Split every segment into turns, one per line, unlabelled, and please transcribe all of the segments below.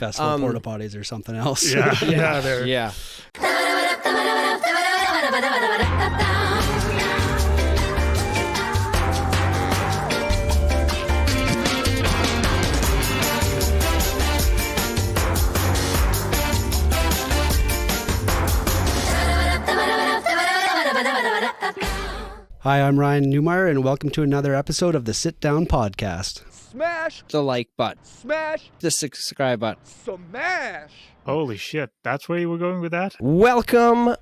Festival porta potties or something else.
Yeah.
Hi, I'm Ryan Neumeier, and welcome to another episode of the Sit Down Podcast.
Smash
The like button.
Smash
The subscribe button.
Smash.
Holy shit, that's where you were going with that?
Welcome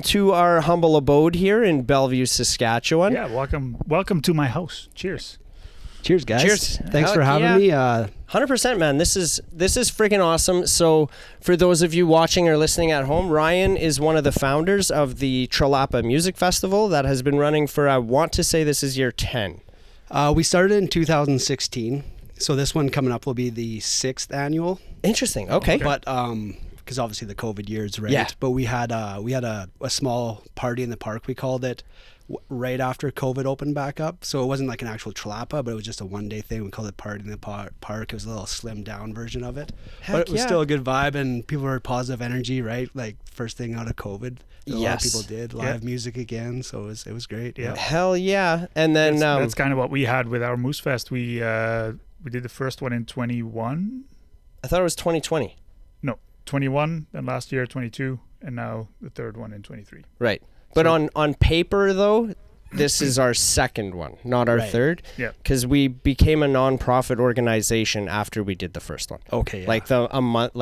to our humble abode here in Bellevue, Saskatchewan.
Yeah, welcome to my house. Cheers.
Cheers, guys.
Cheers.
Thanks for having me.
100%, man. This is freaking awesome. So for those of you watching or listening at home, Ryan is one of the founders of the Trlapa Music Festival that has been running for, I want to say this is year 10.
We started in 2016, so this one coming up will be the 6th annual.
Interesting. Okay.
But because obviously the COVID years, right?
Yeah.
But we had a small party in the park, we called it, right after COVID opened back up. So it wasn't like an actual Trlapa, but it was just a one-day thing. We called it Party in the Park. It was a little slimmed down version of it. But it was still a good vibe, and people were positive energy, right? Like first thing out of COVID. A lot of people did live music again, so it was great.
Yeah.
Hell yeah. And then
that's kind of what we had with our Moosefest. We did the first one in 21.
I thought it was 2020.
No, 21, and last year 22, and now the third one in 23.
Right. But on paper, though, this is our second one, not our third.
Yeah.
Because we became a non-profit organization after we did the first one.
Okay. Yeah.
Like a month,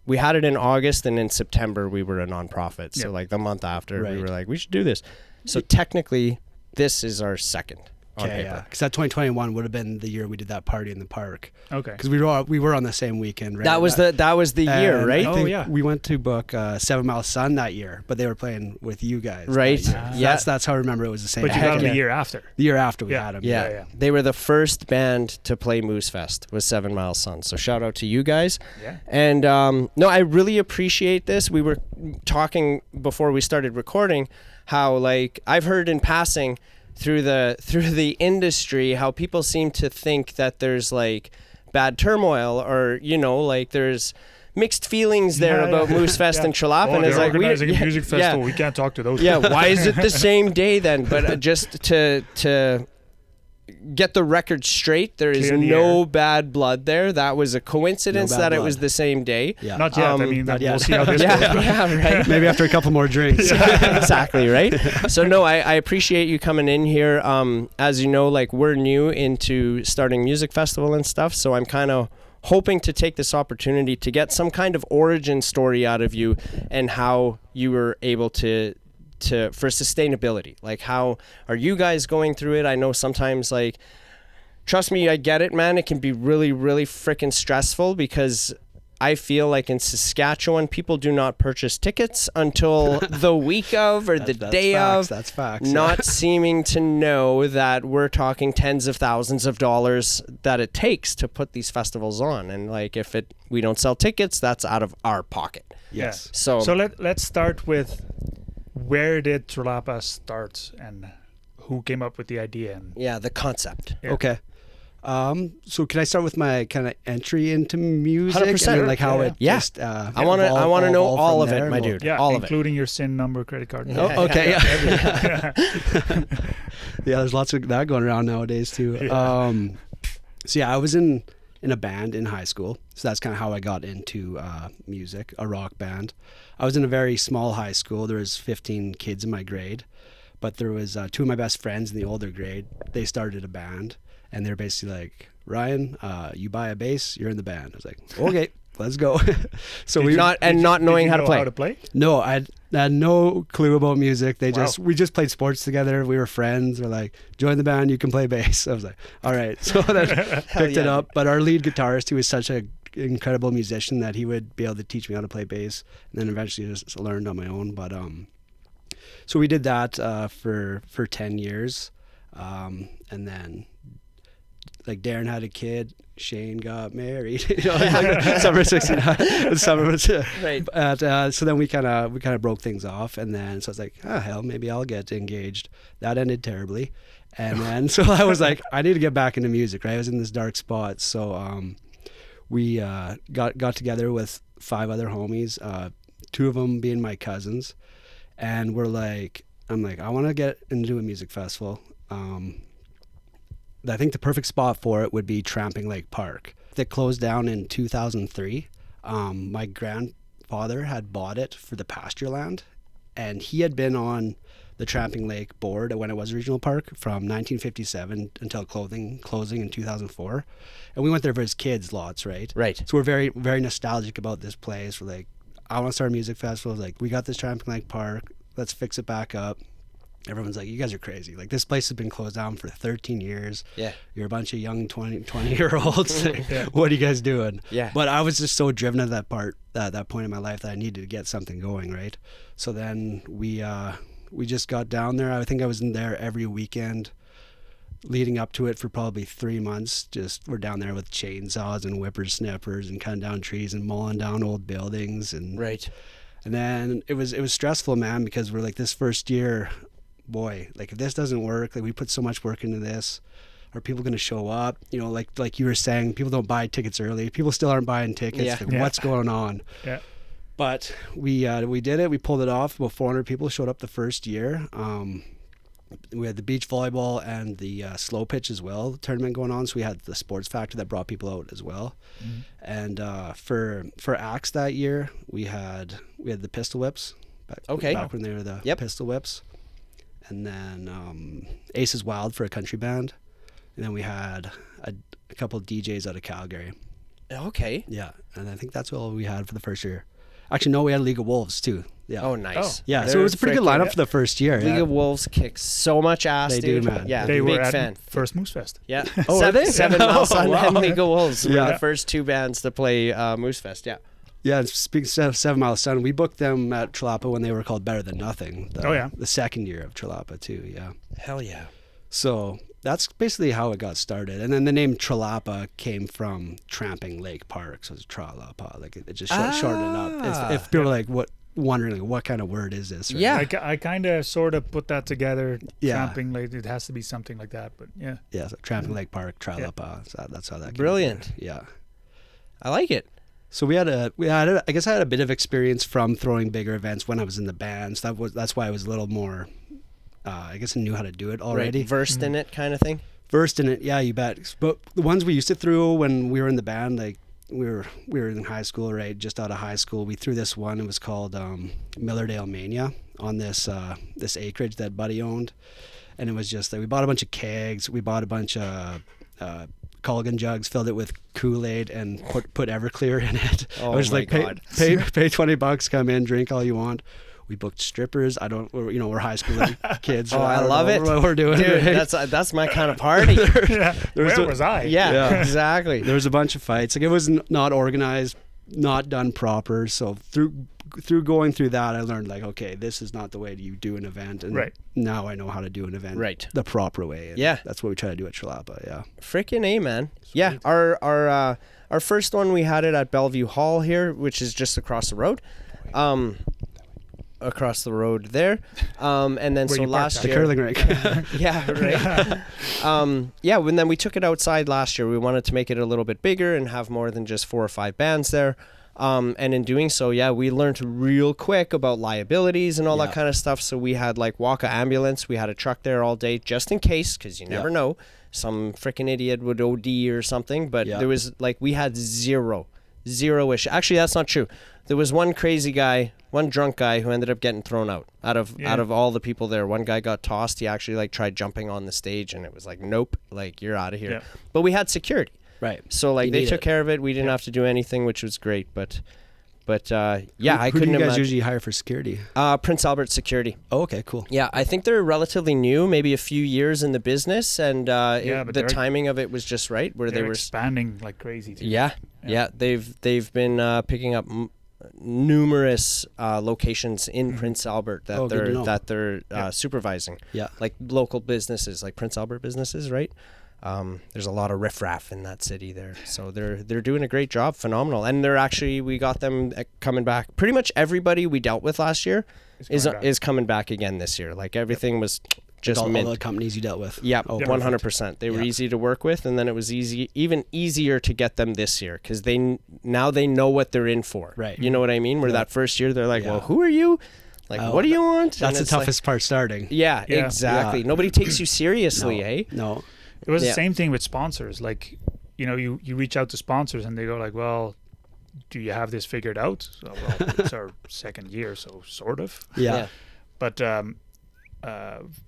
we had it in August, and in September we were a non-profit. So like the month after, we were like, we should do this. So technically, this is our second.
Okay, yeah. Because that 2021 would have been the year we did that Party in the Park.
Okay.
Because we were on the same weekend, right?
That was the year, right?
I think we went to book 7 Mile Sun that year, but they were playing with you guys.
Right.
Yeah. That's how I remember it was the same.
But you got them the year after.
The year after we had them.
Yeah. They were the first band to play Moosefest with 7 Mile Sun. So shout out to you guys.
Yeah.
And no, I really appreciate this. We were talking before we started recording how like I've heard in passing through the industry how people seem to think that there's like bad turmoil or like there's mixed feelings there about Moosefest and Trlapa, and it's like
organizing a music festival. We can't talk to those.
Yeah, why is it the same day then? But just to get the record straight, there is no bad blood there. That was a coincidence that it was the same day.
Yeah.
Not yet. I mean, we'll see how this goes.
Yeah, right.
Maybe after a couple more drinks.
Exactly, right? So no, I appreciate you coming in here. As you know, like we're new into starting music festival and stuff, so I'm kind of hoping to take this opportunity to get some kind of origin story out of you and how you were able to for sustainability. Like how are you guys going through it? I know sometimes like, trust me, I get it, man. It can be really, really freaking stressful because I feel like in Saskatchewan, people do not purchase tickets until the week of or the day of.
That's facts.
Not seeming to know that we're talking tens of thousands of dollars that it takes to put these festivals on. And like if we don't sell tickets, that's out of our pocket.
Yes.
So let's start with where did Trlapa start and who came up with the idea?
Yeah, the concept.
Yeah.
Okay. So can I start with my kind of entry into music?
100%.
And then, like how it
Yeah.
just
I want to know all of it, my dude.
Yeah,
all
including your SIN number, credit card.
Yeah.
Oh, okay. Yeah. Yeah, there's lots of that going around nowadays too.
Yeah.
So yeah, I was in a band in high school. So that's kind of how I got into music, a rock band. I was in a very small high school. There was 15 kids in my grade, but there was two of my best friends in the older grade. They started a band, and they're basically like, Ryan, you buy a bass, you're in the band. I was like, okay, let's go. So
not knowing how to play.
No, I had no clue about music. We just played sports together. We were friends. We're like, join the band, you can play bass. I was like, all right. So then picked it up. But our lead guitarist, who was such an incredible musician that he would be able to teach me how to play bass, and then eventually just learned on my own. But so we did that for 10 years, and then like Darren had a kid, Shane got married, summer 69. So then we kind of broke things off, and then so I was like, hell, maybe I'll get engaged. That ended terribly, and then so I was like, I need to get back into music. Right, I was in this dark spot, so we got together with 5 other homies, 2 of them being my cousins, and I'm like, I want to get into a music festival. I think the perfect spot for it would be Tramping Lake Park. It closed down in 2003. My grandfather had bought it for the pasture land, and he had been on the Tramping Lake board when it was a regional park from 1957 until closing in 2004. And we went there for his kids lots, right?
Right.
So we're very, very nostalgic about this place. We're like, I want to start a music festival. Like, we got this Tramping Lake Park. Let's fix it back up. Everyone's like, you guys are crazy. Like, this place has been closed down for 13 years. Yeah. You're a bunch of young 20-year-olds. What are you guys doing?
Yeah.
But I was just so driven at that point in my life that I needed to get something going, right? So then we just got down there. I think I was in there every weekend leading up to it for probably 3 months. Just we're down there with chainsaws and whippersnippers and cutting down trees and mowing down old buildings. And
right.
And then it was stressful, man, because we're like, this first year, boy, like if this doesn't work, like we put so much work into this, are people going to show up? You know, like you were saying, people don't buy tickets early. People still aren't buying tickets.
Yeah.
Like, what's going on?
Yeah.
But we did it. We pulled it off. About 400 people showed up the first year. We had the beach volleyball and the slow pitch as well tournament going on. So we had the sports factor that brought people out as well. Mm-hmm. And for acts that year, we had the pistol whips. Back when they were the pistol whips. And then Aces Wild for a country band. And then we had a couple of DJs out of Calgary.
Okay.
Yeah. And I think that's all we had for the first year. Actually, no, we had League of Wolves too. Yeah.
Oh, nice.
Oh. Yeah, so it was a pretty good lineup for the first year.
League of Wolves kicks so much ass,
they
dude.
do, man.
Yeah,
they
big
were
fan.
at first Moosefest.
Yeah.
Oh, are they?
7 Mile Sun
wow.
and League of Wolves were
Yeah.
the first 2 bands to play Moosefest. Yeah.
Yeah, and speaking of 7 Mile Sun, we booked them at Trlapa when they were called Better Than Nothing. The second year of Trlapa too, yeah.
Hell yeah.
So that's basically how it got started. And then the name Trlapa came from Tramping Lake Park, so it's Tralapa. Like it just shortened it up. If people are like, wondering like, what kind of word is this? Right?
Yeah.
I kind of sort of put that together.
Yeah.
Tramping Lake, it has to be something like that, but yeah.
Yeah, so Tramping Lake Park, Tralapa. So that's how that came.
Brilliant.
Yeah.
I like it.
So I guess I had a bit of experience from throwing bigger events when I was in the band. So that's why I was a little more, I guess I knew how to do it already.
Right. Versed in it kind of thing?
Versed in it, yeah, you bet. But the ones we used to throw when we were in the band, like we were in high school, right? Just out of high school, we threw this one. It was called Millardale Mania on this acreage that Buddy owned. And it was just that we bought a bunch of kegs. We bought a bunch of Culligan jugs, filled it with Kool-Aid, and put Everclear in it.
Oh,
I was
my
like,
God.
pay $20, come in, drink all you want. We booked strippers. We're high school kids.
Oh, I love it.
What we're doing.
Dude,
right?
that's my kind of party.
Where was I?
Yeah, exactly.
There was a bunch of fights. Like, it was not organized, not done proper. So through going through that, I learned, like, okay, this is not the way you do an event. And now I know how to do an event the proper way. And that's what we try to do at Trlapa. Yeah.
Freaking A, man. Sweet. Yeah. Our first one, we had it at Bellevue Hall here, which is just across the road. Across the road there. And then
where
so last year,
the curling rink.
yeah, right. And then we took it outside last year. We wanted to make it a little bit bigger and have more than just 4 or 5 bands there. And in doing so, we learned real quick about liabilities and all that kind of stuff. So we had like Waka Ambulance. We had a truck there all day just in case, because you never know. Some freaking idiot would OD or something. But there was we had zero issue. Actually, that's not true. There was one crazy guy, one drunk guy who ended up getting thrown out of all the people there. One guy got tossed. He actually tried jumping on the stage, and it was like, nope, you're out of here. Yeah. But we had security. Right. So they took care of it. We didn't have to do anything, which was great. But I couldn't imagine.
Who do you guys usually hire for security?
Prince Albert Security.
Oh, okay, cool.
Yeah, I think they're relatively new, maybe a few years in the business, and the timing of it was just right, where they were
expanding like crazy too.
Yeah. They've been picking up numerous locations in Prince Albert that they're supervising. Yeah, like local businesses, like Prince Albert businesses, right? There's a lot of riffraff in that city there, so they're doing a great job, phenomenal. And we got them coming back. Pretty much everybody we dealt with last year is coming back again this year. Like everything was just
all
mint.
the companies you dealt with.
Yeah,
Oh,
100%. They were easy to work with, and then it was even easier to get them this year because now they know what they're in for.
Right.
You know what I mean? Where that first year they're like, well, who are you? Like, what do you want?
That's the toughest part starting.
Yeah, exactly.
Yeah.
Nobody takes you seriously, eh?
No.
It was the same thing with sponsors. Like, you reach out to sponsors and they go like, well, do you have this figured out? So, well, it's our second year, so sort of.
Yeah.
But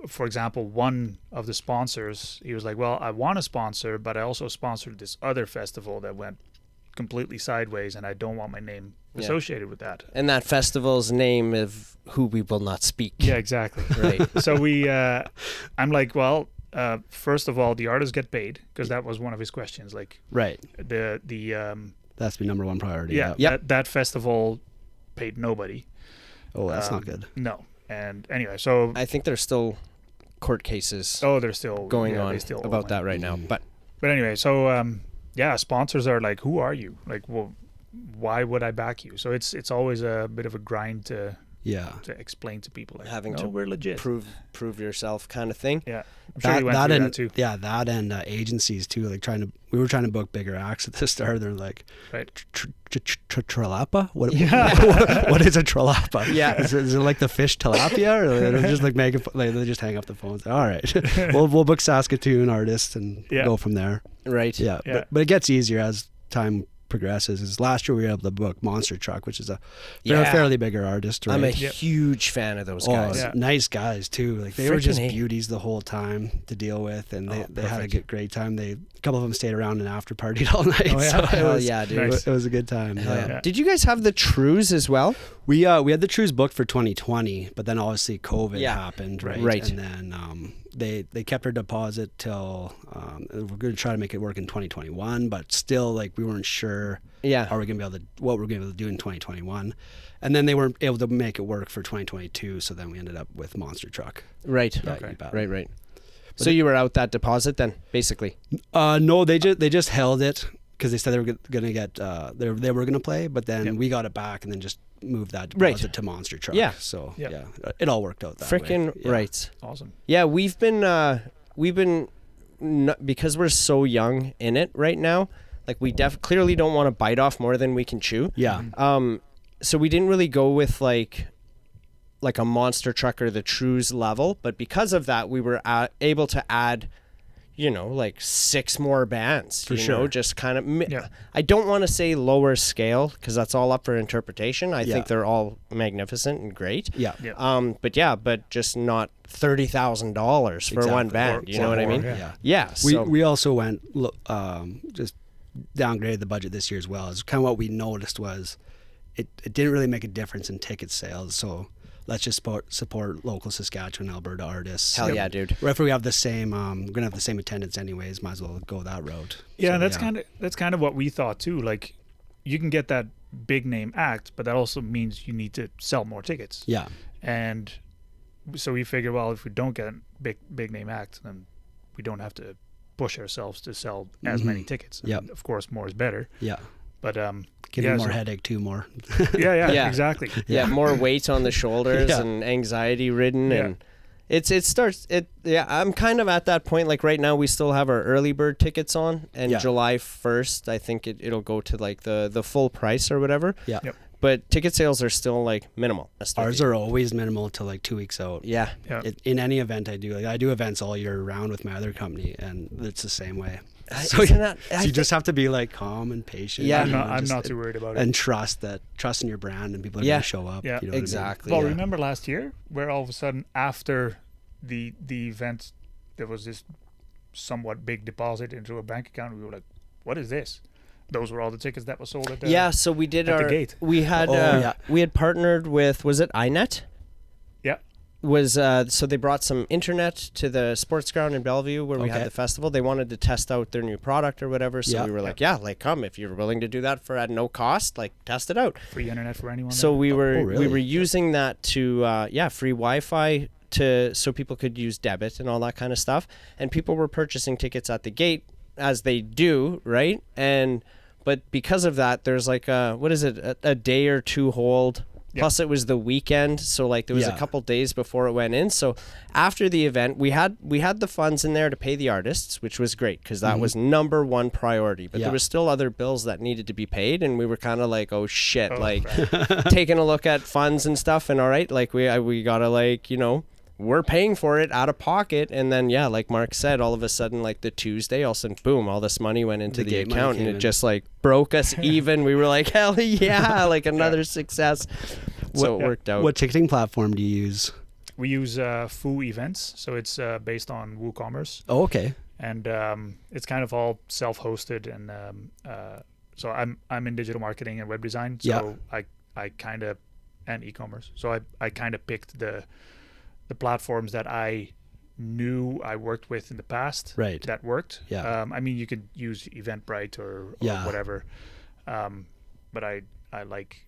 for example, one of the sponsors, he was like, well, I want to sponsor, but I also sponsored this other festival that went completely sideways, and I don't want my name associated with that.
And that festival's name of who we will not speak.
Yeah, exactly.
Right.
So I'm like, well, first of all, the artists get paid, because that was one of his questions. Like,
right. That's the number one priority.
Yeah. That festival paid nobody.
Oh, that's not good.
No. And anyway, so
I think there's still court cases
they're still
going on
still
about that right now. But
anyway, so sponsors are like, who are you? Like, well, why would I back you? So it's always a bit of a grind to explain to people, like,
having to
we're legit,
prove yourself kind of thing.
Yeah, I'm sure you went through that too.
Yeah, that and agencies too. Like we were trying to book bigger acts at the start. They're like,
right,
Trlapa? What is a Tralapa?
Yeah,
is it like the fish tilapia, or they're just like making they just hang up the phones? All right, we'll book Saskatoon artists and go from there.
Right.
Yeah. But it gets easier as time progresses. Is last year we were able to book Monster Truck, which is a fairly bigger artist. Right?
I'm a huge fan of those guys.
Nice guys too. Like they were just beauties the whole time to deal with, and they had a great time. A couple of them stayed around and after partied all night.
Oh, yeah.
So
Hell yeah, dude!
It was a good time.
Yeah. Did you guys have the Trues as well?
We had the Trues booked for 2020, but then obviously COVID happened, right?
Right.
And then they kept our deposit till we're going to try to make it work in 2021, but still, like, we weren't sure.
Yeah.
Are we going to be able to what we're going to be able to do in 2021? And then they weren't able to make it work for 2022, so then we ended up with Monster Truck.
Right.
Yeah,
okay. Right. So you were out that deposit then, basically?
No, they just held it because they said they were going to get they were going to play, but then we got it back and then just moved that deposit to Monster Truck. Yeah. So it all worked out that way.
Frickin' right.
Awesome.
Yeah, we've been because we're so young in it right now. Like, we clearly don't want to bite off more than we can chew.
Yeah.
So we didn't really go with like a Monster Truck or the Trues level, but because of that, we were able to add, like 6 more bands. For sure. Just kind of. I don't want to say lower scale because that's all up for interpretation. I think they're all magnificent and great.
Yeah.
But just not $30,000 for one band. You know what I mean? Yeah.
We also went just downgraded the budget this year as well. It's kind of what we noticed was it didn't really make a difference in ticket sales. So let's just support local Saskatchewan, Alberta artists.
Hell yeah, dude.
If we have the same, we're gonna have the same attendance anyways. Might as well go that route.
Yeah, so, that's kind of what we thought too. Like, you can get that big name act, but that also means you need to sell more tickets.
Yeah.
And so we figured, well, if we don't get a big name act, then we don't have to push ourselves to sell as many tickets.
Yeah.
Of course, more is better.
Yeah.
But
give me more headache too. More.
Yeah, exactly.
Yeah, more weight on the shoulders and anxiety ridden, and it starts. I'm kind of at that point. Like, right now, we still have our early bird tickets on, and July 1st, I think it'll go to like the full price or whatever.
Yeah.
Yep.
But ticket sales are still like minimal.
Ours are always minimal till like 2 weeks out.
Yeah.
In any event I do, like, I do events all year round with my other company, and it's the same way.
So
you just have to be like calm and patient.
Yeah,
I'm not too worried about it.
And trust in your brand, and people are going to show up.
Yeah,
you know
exactly.
Well, remember last year where all of a sudden after the event, there was this somewhat big deposit into a bank account. We were like, "What is this?" Those were all the tickets that were sold at the
so we did
the gate.
We had we had partnered with, was it iNet?
Yeah.
So they brought some internet to the sports ground in Bellevue where we had the festival. They wanted to test out their new product or whatever. So we were like, come if you're willing to do that for at no cost, like, test it out.
Free internet for anyone.
So we were using that to free Wi-Fi so people could use debit and all that kind of stuff. And people were purchasing tickets at the gate, as they do, right? But because of that, there's like a day or two hold Plus it was the weekend, so like there was a couple days before it went in. So after the event, we had the funds in there to pay the artists, which was great because that was number one priority. But there was still other bills that needed to be paid, and we were kind of like, oh shit, taking a look at funds and stuff. And all right, like we gotta like, you know, we're paying for it out of pocket. And then like Mark said, all of a sudden, like the Tuesday, all of a sudden, boom, all this money went into the account, and it just like broke us even. We were like, hell yeah, like another success. So it worked out.
What ticketing platform do you use?
We use Foo Events, so it's based on WooCommerce.
Oh, okay.
And it's kind of all self-hosted, and so I'm in digital marketing and web design, so I kind of, and e-commerce. So I kind of picked the platforms that I knew I worked with in the past that worked. Yeah. I mean, you could use Eventbrite or whatever, but I like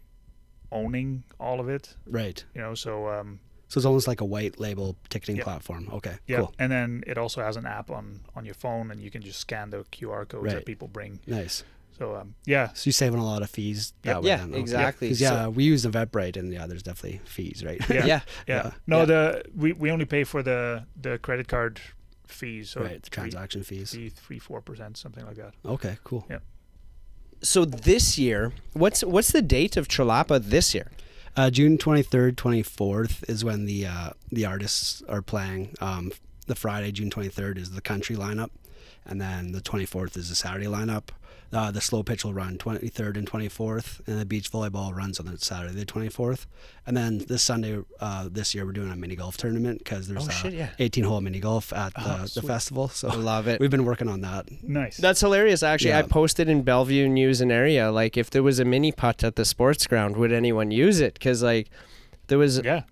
owning all of it. Right. You know, so
it's almost like a white label ticketing platform. Okay.
Yeah.
Cool.
And then it also has an app on your phone, and you can just scan the QR codes that people bring.
Nice.
So
so you're saving a lot of fees that way.
Yeah, exactly.
Because we use Eventbrite, and there's definitely fees, right?
Yeah. No, we only pay for the credit card fees. So
the transaction fees.
3-4%, something like that.
Okay, cool.
Yeah.
So this year, what's the date of Trlapa this year?
June 23rd, 24th is when the artists are playing. The Friday, June 23rd, is the country lineup, and then the 24th is the Saturday lineup. The slow pitch will run 23rd and 24th, and the beach volleyball runs on the Saturday the 24th. And then this Sunday, this year, we're doing a mini golf tournament because there's 18-hole mini golf at the festival. So
I love it.
We've been working on that.
Nice.
That's hilarious. Actually, I posted in Bellevue News and Area, like if there was a mini putt at the sports ground, would anyone use it? Because like there was...
Yeah.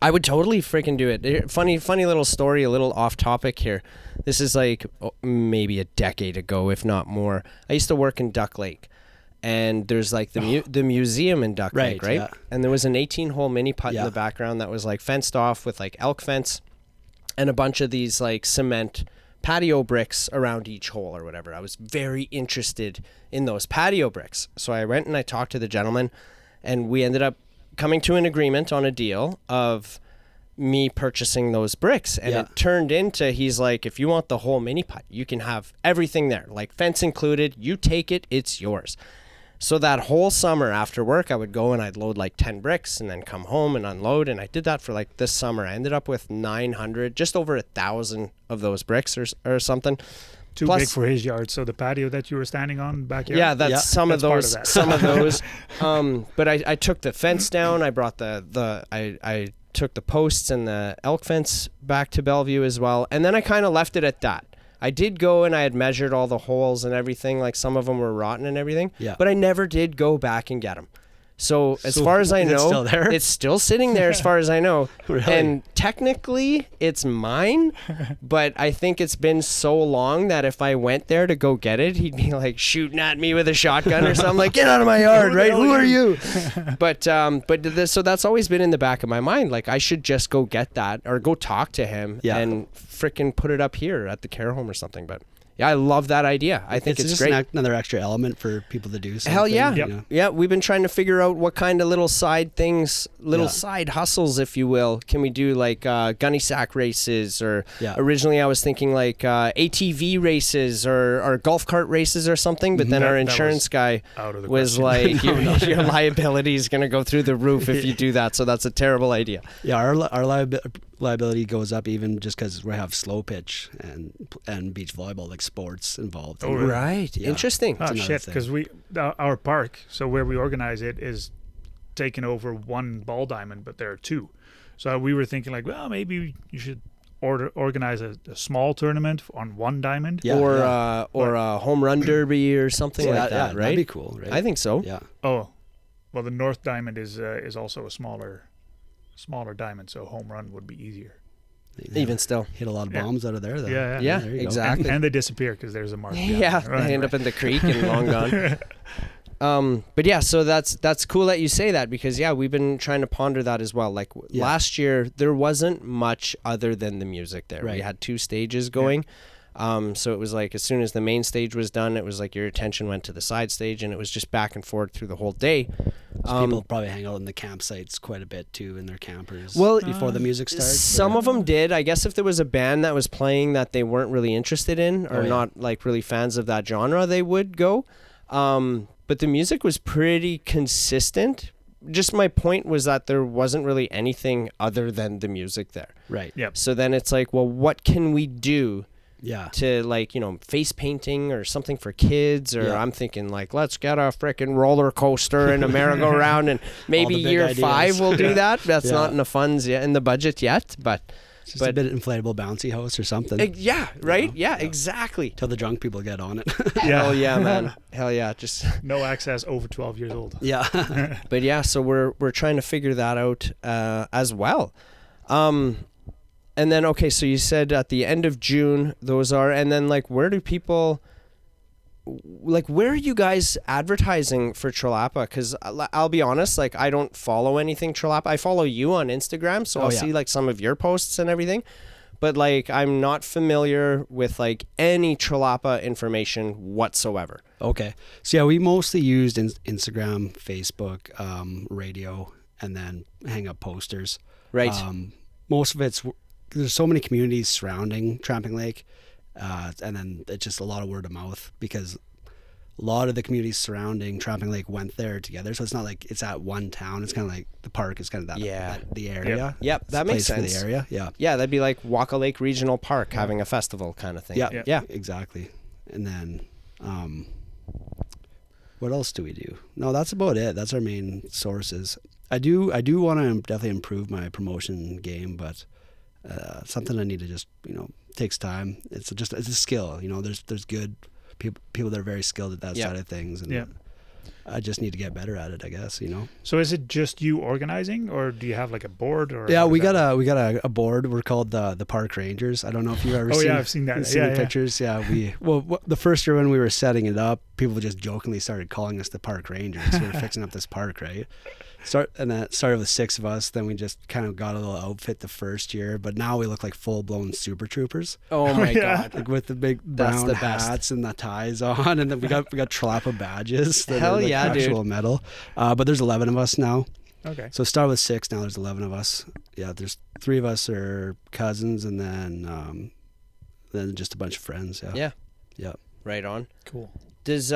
I would totally freaking do it. Funny little story, a little off topic here. This is like maybe a decade ago, if not more. I used to work in Duck Lake, and there's like the museum in Duck Lake, right? Yeah. And there was an 18-hole mini putt in the background that was like fenced off with like elk fence and a bunch of these like cement patio bricks around each hole or whatever. I was very interested in those patio bricks. So I went and I talked to the gentleman, and we ended up coming to an agreement on a deal of me purchasing those bricks, and it turned into, he's like, if you want the whole mini putt, you can have everything there, like fence included, you take it, it's yours. So that whole summer after work, I would go and I'd load like 10 bricks and then come home and unload, and I did that for like this summer. I ended up with 900, just over 1,000 of those bricks or something.
Too big for his yard. So the patio that you were standing on backyard.
Yeah, that's some of those. Some of those. But I took the fence down. I brought I took the posts and the elk fence back to Bellevue as well. And then I kind of left it at that. I did go and I had measured all the holes and everything. Like some of them were rotten and everything. Yeah. But I never did go back and get them. So as far as I know, it's still sitting there as far as I know. Really? And technically it's mine, but I think it's been so long that if I went there to go get it, he'd be like shooting at me with a shotgun or something, like, get out of my yard, right? Who are you? But so that's always been in the back of my mind. Like I should just go get that or go talk to him and frickin' put it up here at the care home or something. But yeah, I love that idea. I think it's great.
Just another extra element for people to do something.
Hell yeah. Yep. Yeah, we've been trying to figure out what kind of little side things, side hustles, if you will, can we do, like gunny sack races, or originally I was thinking like ATV races or golf cart races or something, but then our insurance guy was like, your liability is going to go through the roof if you do that, so that's a terrible idea.
Yeah, our liability goes up even just because we have slow pitch and beach volleyball, like sports involved.
Oh, right. Yeah. Interesting.
Oh, shit, because our park, so where we organize it, is taking over one ball diamond, but there are two. So we were thinking like, well, maybe you should organize a small tournament on one diamond.
Yeah, or a home run derby or something like that, right?
That'd be cool, right?
I think so.
Yeah.
Oh, well, the North Diamond is also a smaller diamond, so home run would be easier.
Even still,
hit a lot of bombs out of there, though.
Yeah,
exactly.
And they disappear because there's a mark.
Yeah, they end up in the creek and long gone. But yeah, so that's cool that you say that, because we've been trying to ponder that as well. Like last year, there wasn't much other than the music there. Right. We had 2 stages going. So it was like as soon as the main stage was done, it was like your attention went to the side stage, and it was just back and forth through the whole day.
So people probably hang out in the campsites quite a bit too in their campers.
Well,
before the music starts.
Some of them did. I guess if there was a band that was playing that they weren't really interested in or not like really fans of that genre, they would go. But the music was pretty consistent. Just my point was that there wasn't really anything other than the music there.
Right.
Yep.
So then it's like, well, what can we do to like, face painting or something for kids? Or I'm thinking like, let's get a freaking roller coaster and a merry-go-round and maybe year 5 we'll do that. That's not in the funds yet, in the budget yet, but
just a bit of inflatable bouncy house or something.
Right? Yeah, exactly.
Till the drunk people get on it.
Hell yeah, man. Hell yeah. Just
no access over 12 years old.
Yeah.
But yeah, so we're trying to figure that out as well. And then, okay, so you said at the end of June, those are, and then like, where do people, like, where are you guys advertising for Trlapa? Because I'll be honest, like, I don't follow anything Trlapa. I follow you on Instagram, so I'll see like some of your posts and everything. But like, I'm not familiar with like any Trlapa information whatsoever.
Okay. So yeah, we mostly used Instagram, Facebook, radio, and then hang up posters.
Right.
Most of there's so many communities surrounding Tramping Lake. And then it's just a lot of word of mouth because a lot of the communities surrounding Tramping Lake went there together. So it's not like it's at one town. It's kind of like the park is kind of the area.
Yep, that makes sense.
For the area. Yeah.
Yeah, that'd be like Waka Lake Regional Park having a festival kind of thing.
Yeah, exactly. And then what else do we do? No, that's about it. That's our main sources. I do want to definitely improve my promotion game, but something I need to just, takes time. It's a skill. There's good people that are very skilled at that side of things, and I just need to get better at it, I guess.
So is it just you organizing, or do you have like a board? Or
we got a board. We're called the Park Rangers. I don't know if you've ever seen.
I've seen that.
The pictures. Yeah, the first year when we were setting it up, people just jokingly started calling us the Park Rangers. We were fixing up this park, right? And that started with 6 of us. Then we just kind of got a little outfit the first year, but now we look like full-blown super troopers.
Oh my god!
Like with the big brown hats and the ties on, and then we got Trlapa badges.
Hell yeah,
actual
dude!
Metal. But there's 11 of us now.
Okay.
So it started with 6. Now there's 11 of us. Yeah, there's 3 of us are cousins, and then just a bunch of friends. Yeah.
Yeah. Right on.
Cool.
Does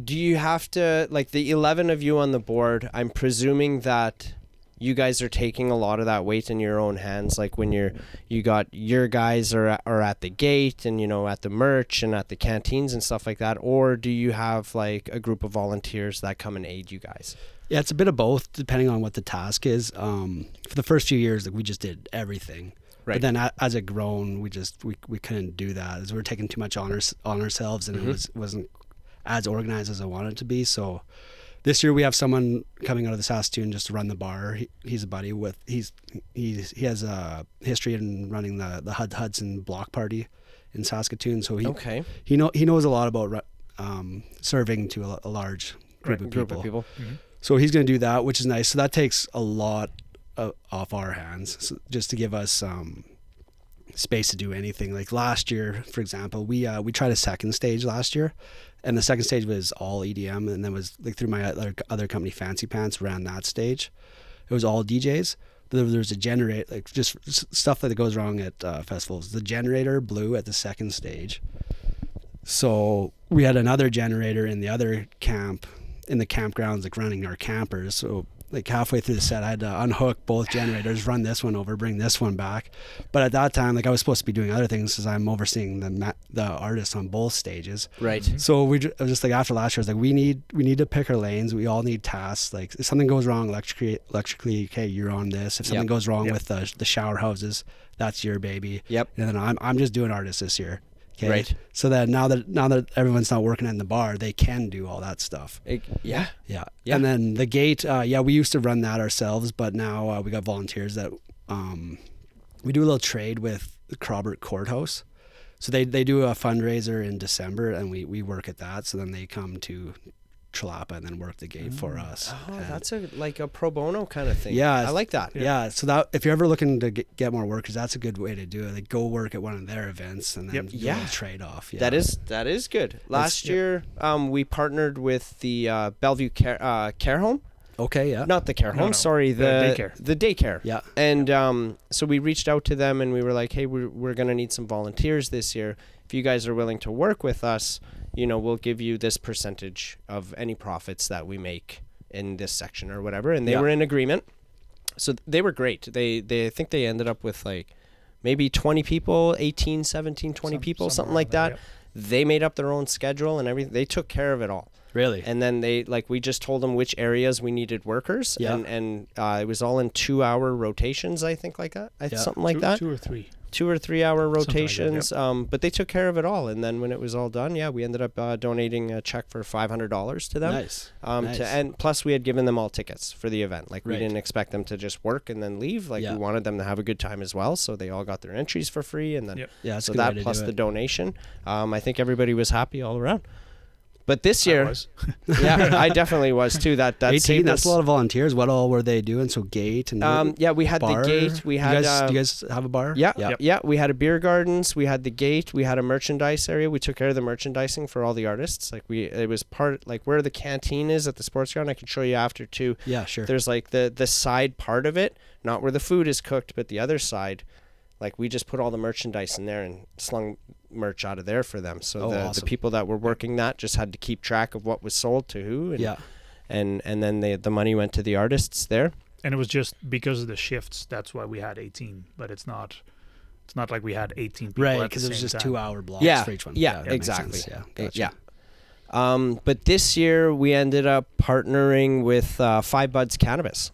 do you have to, like, the 11 of you on the board, I'm presuming that you guys are taking a lot of that weight in your own hands, like when you got your guys are at the gate and at the merch and at the canteens and stuff like that, or do you have like a group of volunteers that come and aid you guys?
Yeah, it's a bit of both depending on what the task is. For the first few years, we just did everything. Right. But then as it grown, we couldn't do that as we were taking too much on ourselves, and it wasn't as organized as I wanted it to be. So this year we have someone coming out of the Saskatoon just to run the bar. He's a buddy with he has a history in running the Hudson block party in Saskatoon. So he knows a lot about serving to a large group of people.
Mm-hmm.
So he's going to do that, which is nice. So that takes a lot off our hands, just to give us space to do anything. Like last year, for example, we tried a second stage last year, and the second stage was all EDM, and then was like through my other company, Fancy Pants, ran that stage. It was all DJs. But there was a generator, like just stuff that goes wrong at festivals. The generator blew at the second stage, so we had another generator in the other camp, in the campgrounds, like running our campers. So like halfway through the set, I had to unhook both generators, run this one over, bring this one back. But at that time, like I was supposed to be doing other things because I'm overseeing the artists on both stages.
Right.
So I was just like, after last year, I was like, we need to pick our lanes. We all need tasks. Like if something goes wrong electrically, okay, you're on this. If something goes wrong with the shower houses, that's your baby. Yep. And then I'm just doing artists this year. Okay. Right. So that now that everyone's not working in the bar, they can do all that stuff.
Yeah.
And then the gate, we used to run that ourselves, but now we got volunteers that we do a little trade with the Crobert Courthouse. So they do a fundraiser in December, and we work at that. So then they come to Trlapa and then work the gate for us.
Oh,
And
that's like a pro bono kind of thing.
Yeah,
I like that.
Yeah. So that if you're ever looking to get more workers, that's a good way to do it. Like go work at one of their events and then do a trade off. Yeah.
That is good. Last year, we partnered with the Bellevue care home.
Okay. Yeah.
Not the care home.
No.
Sorry, the
daycare.
The daycare.
Yeah.
And so we reached out to them and we were like, hey, we're gonna need some volunteers this year. If you guys are willing to work with us, we'll give you this percentage of any profits that we make in this section or whatever. And they were in agreement. So they were great. They I think they ended up with like maybe 20 people, 18, 17, 20 people, something like that.
Yep.
They made up their own schedule and everything. They took care of it all.
Really?
And then we just told them which areas we needed workers.
Yeah.
And it was all in 2-hour rotations, I think, like that. Something like that.
2 or 3.
2 or 3 hour rotations.
Like that,
But they took care of it all. And then when it was all done, we ended up donating a check for $500 to them.
Nice.
And plus we had given them all tickets for the event. Like we
Right.
didn't expect them to just work and then leave. Like we wanted them to have a good time as well. So they all got their entries for free. And then
Yeah, that's
so
a good way
that
to
plus
do
the
it.
donation. I think everybody was happy all around. But this
I
year,
was.
yeah, I definitely was too. That
18.
saved
That's
us.
a lot of volunteers. What all were they doing? So gate and
We had
bar?
the gate. We had.
Do you guys have a bar?
Yeah. We had a beer gardens. We had the gate. We had a merchandise area. We took care of the merchandising for all the artists. It was part like where the canteen is at the sports ground. I can show you after too.
Yeah, sure.
There's like the side part of it, not where the food is cooked, but the other side. Like we just put all the merchandise in there and slung merch out of there for them. So the
awesome.
people that were working that just had to keep track of what was sold to who. And, and then the money went to the artists there.
And it was just because of the shifts. That's why we had 18. But it's not like we had 18 people
Right,
at the
because it was
same
just
time.
2-hour blocks
Yeah,
for each one.
yeah,
that makes
exactly.
sense. Yeah, gotcha.
But this year we ended up partnering with Five Buds Cannabis.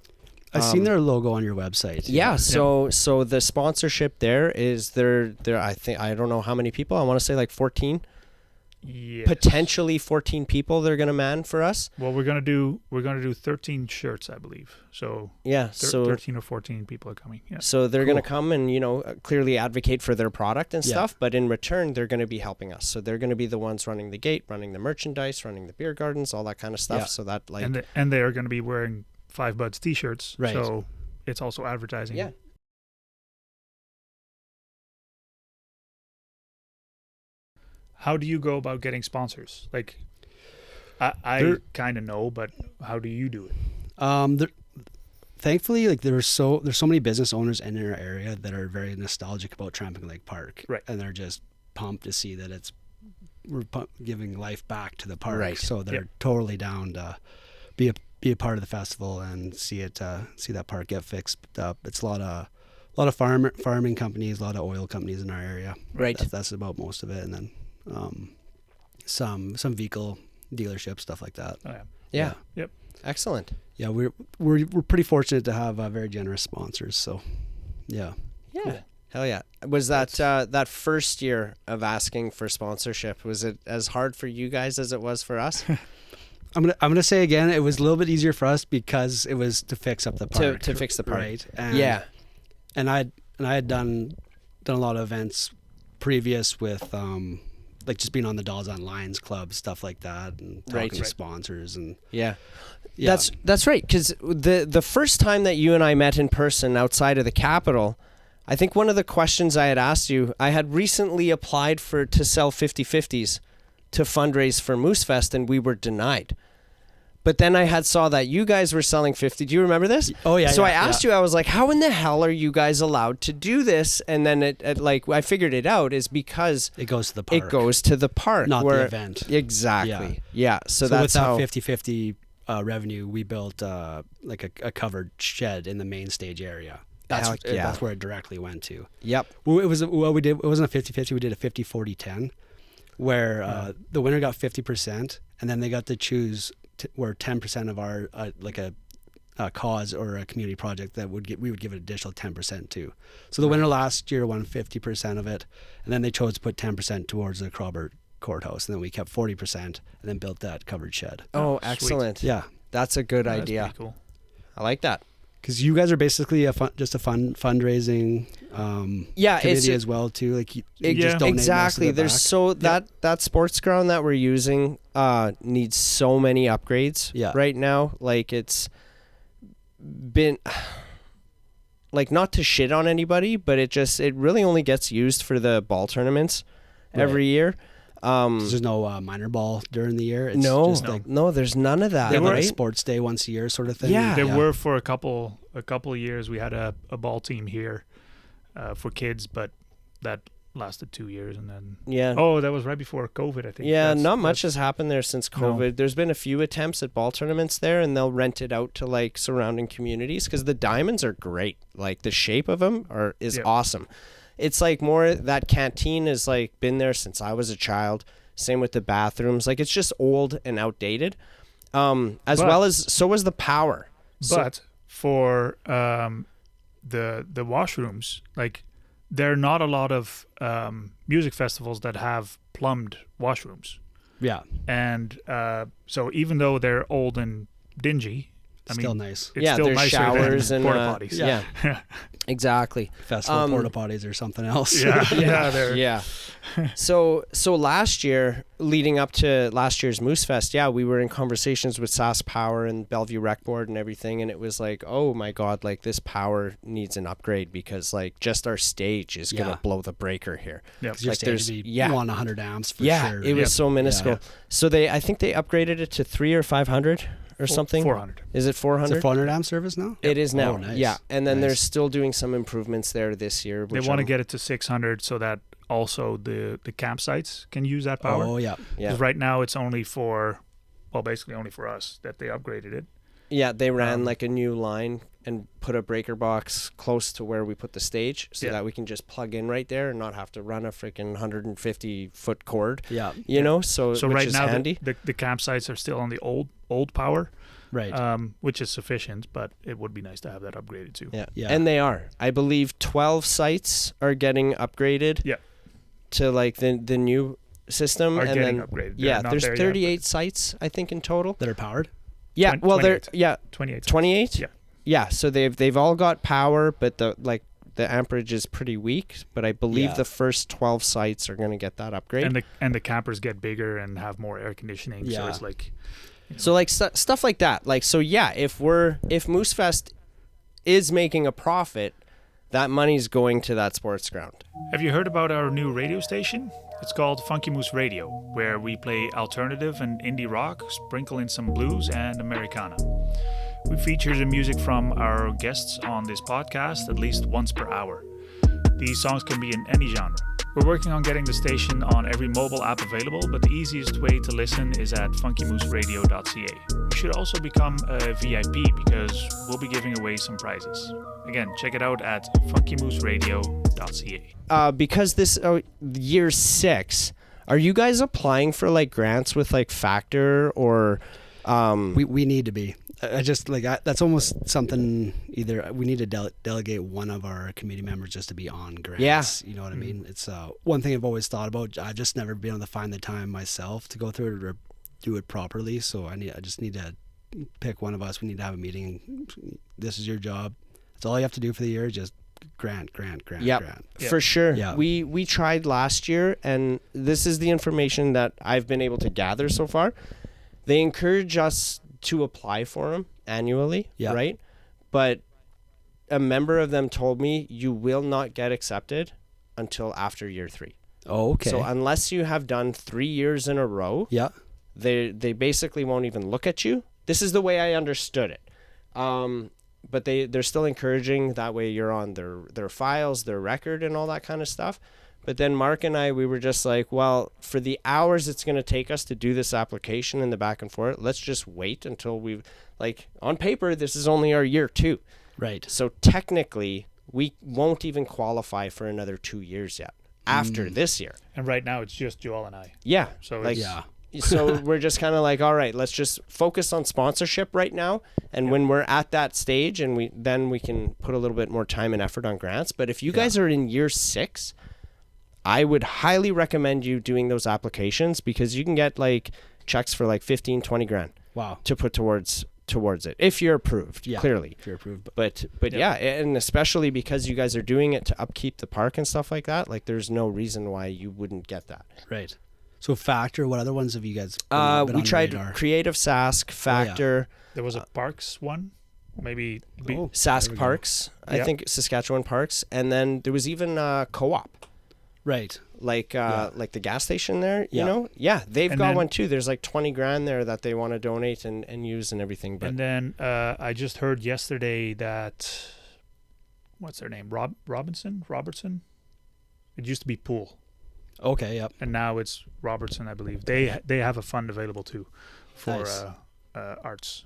I've seen their logo on your website.
Yeah, so the sponsorship there is they're I don't know how many people. I want to say like 14.
Yes.
Potentially 14 people they're going to man for us.
Well, we're gonna do 13 shirts, I believe. So
Yeah, so
13 or 14 people are coming. Yeah.
So they're going to come and, clearly advocate for their product and
Yeah.
stuff, but in return, they're going to be helping us. So they're going to be the ones running the gate, running the merchandise, running the beer gardens, all that kind of stuff.
Yeah.
So that
And they are going to be wearing Five Buds t-shirts.
Right.
So it's also advertising.
Yeah.
How do you go about getting sponsors? Like, I kind of know, but how do you do it?
Thankfully, like there's so many business owners in our area that are very nostalgic about Tramping Lake Park,
Right.
And they're just pumped to see that we're giving life back to the park,
Right.
So they're totally down to be a part of the festival and see that park get fixed up. It's a lot of farming companies, a lot of oil companies in our area.
Right.
That's about most of it, and then some vehicle dealerships, stuff like that.
Oh, yeah.
Yeah.
Yep.
Excellent.
Yeah, we're pretty fortunate to have very generous sponsors. So, yeah.
Yeah.
Cool.
Hell yeah. Was that first year of asking for sponsorship, was it as hard for you guys as it was for us?
I'm gonna say again, it was a little bit easier for us because it was to fix up the park.
To fix the park.
Right.
And
I had done a lot of events previous with like just being on the Dolls on Lines Club, stuff like that, and talking to sponsors and
Yeah.
yeah.
That's right, because the first time that you and I met in person outside of the Capitol, I think one of the questions I had asked you, I had recently applied to sell 50/50s to fundraise for Moosefest, and we were denied. But then I saw that you guys were selling 50. Do you remember this?
Oh yeah.
So
yeah,
I asked you, I was like, how in the hell are you guys allowed to do this? And then I figured it out is because
it goes to the park.
it goes to the park,
not the event.
Exactly. Yeah. So that's
with
how.
that 50/50 revenue, we built like a covered shed in the main stage area. That's where it directly went to.
Yep.
Well, we did. It wasn't a 50/50. We did a 50/40/10, where the winner got 50%, and then they got to choose where 10% of our like a cause or a community project that we would give an additional 10% to. So the winner last year won 50% of it, and then they chose to put 10% towards the Crawford Courthouse, and then we kept 40%, and then built that covered shed.
Oh,
Sweet.
excellent.
Yeah.
That's a good
That's
idea.
pretty cool.
I like that.
Because you guys are basically just a fundraising committee as well too. Like you just donate
exactly.
Most of it
There's that sports ground that we're using needs so many upgrades right now. Like it's been like, not to shit on anybody, but it really only gets used for the ball tournaments every year.
There's no minor ball during the year. It's
no, there's none of that.
They have
right?
a sports day once a year sort of thing.
Yeah.
There were for a couple of years. We had a ball team here for kids, but that lasted 2 years, and then that was right before COVID, I think.
Yeah, not much has happened there since COVID. No. There's been a few attempts at ball tournaments there, and they'll rent it out to like surrounding communities because the diamonds are great. Like the shape of them is awesome. It's like more that canteen has like been there since I was a child. Same with the bathrooms. Like it's just old and outdated. So was the power.
But for the washrooms, like there are not a lot of music festivals that have plumbed washrooms.
Yeah.
And so even though they're old and dingy,
still nice.
It's still
there's
nicer
showers
than
and
porta potties.
Yeah. Exactly.
Festival porta potties or something else.
Yeah. So last year, leading up to last year's Moosefest, we were in conversations with SAS Power and Bellevue Rec Board and everything, and it was like, oh my God, like this power needs an upgrade because like just our stage is gonna blow the breaker here.
Yeah, like your stage would be 100 amps for sure.
Yeah, it was so minuscule. Yeah. So I think they upgraded it to 300 or 500. Or something?
400.
Is it 400?
Is it 400 amp service now?
It is now.
Oh, nice.
Yeah. And then they're still doing some improvements there this year.
They want to get it to 600 so that also the campsites can use that power.
Oh, yeah.
Because right now it's only basically only for us that they upgraded it.
Yeah, they ran like a new line and put a breaker box close to where we put the stage so that we can just plug in right there and not have to run a freaking 150-foot cord. Yeah. You know, so
right now
handy.
The campsites are still on the old power.
Right.
Which is sufficient, but it would be nice to have that upgraded too.
Yeah. And they are. I believe 12 sites are getting upgraded. Yeah. To like the new system
are getting upgraded.
There's 38 sites I think in total
that are powered.
Yeah,
28.
28. 28?
Yeah.
Yeah, so they've all got power, but the amperage is pretty weak, but I believe the first 12 sites are going to get that upgrade.
And the campers get bigger and have more air conditioning, so it's like
So like stuff like that. Like so if Moosefest is making a profit, that money's going to that sports ground.
Have you heard about our new radio station? It's called Funky Moose Radio, where we play alternative and indie rock, sprinkle in some blues and Americana. We feature the music from our guests on this podcast at least once per hour. These songs can be in any genre. We're working on getting the station on every mobile app available, but the easiest way to listen is at funkymooseradio.ca. You should also become a VIP because we'll be giving away some prizes. Again, check it out at funkymooseradio.ca.
Because this year 6, are you guys applying for like grants with like Factor or?
We need to be. I just that's almost something either we need to delegate one of our committee members just to be on grants.
Yeah.
You know what I mean? It's one thing I've always thought about. I've just never been able to find the time myself to go through it or do it properly. So I just need to pick one of us. We need to have a meeting. This is your job. That's all you have to do for the year. Just grant.
Yep. For sure. Yeah. We tried last year, and this is the information that I've been able to gather so far. They encourage us to apply for them annually, right? But a member of them told me you will not get accepted until after year 3.
Oh, okay.
So unless you have done 3 years in a row, they basically won't even look at you. This is the way I understood it. But they're still encouraging that way you're on their files, their record, and all that kind of stuff. But then Mark and I, we were just like, well, for the hours it's going to take us to do this application and the back and forth, let's just wait until we've, like, on paper, this is only our year 2.
Right.
So technically, we won't even qualify for another 2 years yet after this year.
And right now, it's just Joel and I.
Yeah.
So
So we're just kind of like, all right, let's just focus on sponsorship right now. And when we're at that stage, and we can put a little bit more time and effort on grants. But if you guys are in year 6... I would highly recommend you doing those applications because you can get like checks for like 15, 20 grand.
Wow.
To put towards towards it if you're approved.
Yeah,
clearly.
if you're approved.
But yeah, and especially because you guys are doing it to upkeep the park and stuff like that, like there's no reason why you wouldn't get that.
Right. So Factor, what other ones have you guys been on
We tried
the radar?
Creative Sask, Factor,
There was a Parks one, maybe.
Oh, there
Sask
we go.
Parks, I
Yeah.
think Saskatchewan Parks, and then there was even Co-op.
Right.
Like the gas station there, you
Yeah.
know? Yeah, they've
And
got
then-
one too. There's like 20 grand there that they want to donate and use and everything. But
And then I just heard yesterday that, what's their name? Robertson? It used to be Pool,
Okay. Yep.
and now it's Robertson, I believe. They have a fund available too for
Nice.
arts.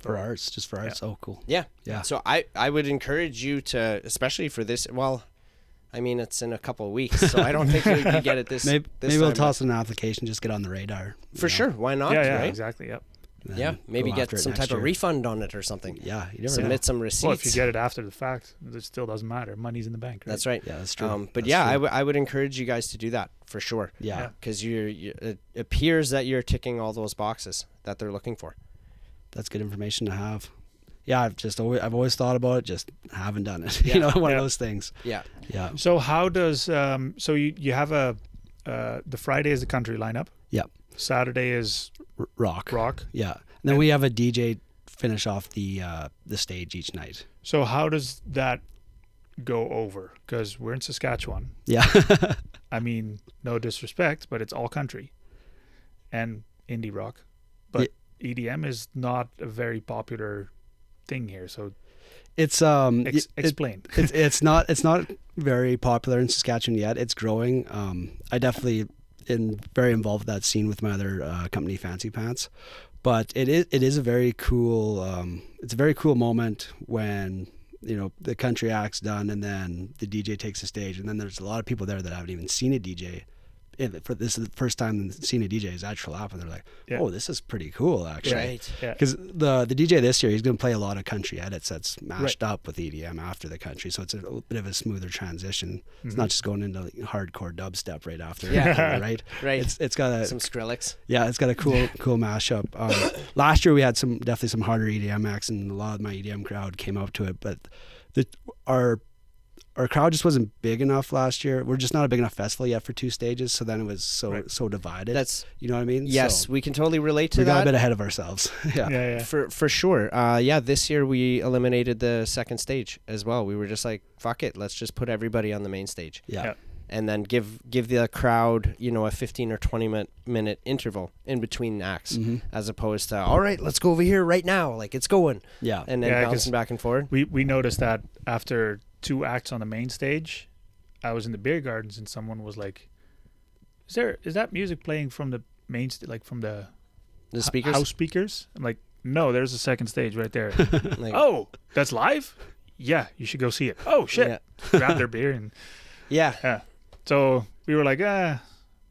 For arts, just for arts. Oh, cool.
yeah.
Yeah.
So I would encourage you to, especially for this, well, I mean, it's in a couple of weeks, so I don't think we can get it this
Maybe
this
we'll
time,
toss an application, just get on the radar.
but for sure. Why not?
Yeah,
right?
exactly. Yep.
Yeah, maybe get some type of refund on it or something.
Yeah, you never
Submit
know.
some receipts.
Well, if you get it after the fact, it still doesn't matter. Money's in the bank. Right?
That's right.
Yeah, that's true.
But
That's
yeah,
true.
I would encourage you guys to do that for sure.
Yeah,
Because it appears that you're ticking all those boxes that they're looking for.
that's good information to have. Yeah, I've always thought about it, just haven't done it.
Yeah.
You know, one
Yeah.
of those things.
Yeah.
Yeah.
So how does so you have the Friday is the country lineup.
Yep.
Saturday is
Rock.
rock.
Yeah. And then we have a DJ finish off the stage each night.
So how does that go over? Because we're in Saskatchewan.
Yeah.
I mean, no disrespect, but it's all country and indie rock. But EDM is not a very popular thing here. So
It's
explain.
it's not very popular in Saskatchewan yet. It's growing. I definitely very involved with that scene with my other company, Fancy Pants. But it is a very cool it's a very cool moment when, you know, the country act's done and then the DJ takes the stage, and then there's a lot of people there that haven't even seen a DJ. This is the first time seeing a DJ is at Trlapa, and they're like,
Yeah.
"Oh, this is pretty cool, actually."
Right.
Yeah.
Because the DJ this year, he's going to play a lot of country edits that's mashed up with EDM after the country, so it's a little bit of a smoother transition. It's not just going into like hardcore dubstep right after,
Yeah.
right?
Right.
It's got
Some Skrillex.
it's got a cool mashup. Last year we had definitely some harder EDM acts, and a lot of my EDM crowd came up to it, but our crowd just wasn't big enough last year. We're just not a big enough festival yet for two stages, so then it was so divided.
That's
you know what I mean?
yes,
So
we can totally relate to
we got a
that.
bit ahead of ourselves. Yeah.
Yeah.
For sure. Yeah, this year we eliminated the second stage as well. We were just like, fuck it, let's just put everybody on the main stage.
Yeah.
And then give the crowd, you know, a 15 or 20 minute interval in between acts,
Mhm.
as opposed to, all right, let's go over here right now, like it's going,
Yeah.
and then
Yeah, 'cause
bouncing back and forth.
We noticed that after 2 acts on the main stage, I was in the beer gardens and someone was like, "Is that music playing from the main like from the
The speakers,
house speakers?" I'm like, "No, there's a second stage right there."
like,
Oh, that's live? Yeah, you should go see it. Oh shit!
Yeah.
Grab their beer and
yeah,
so we were like,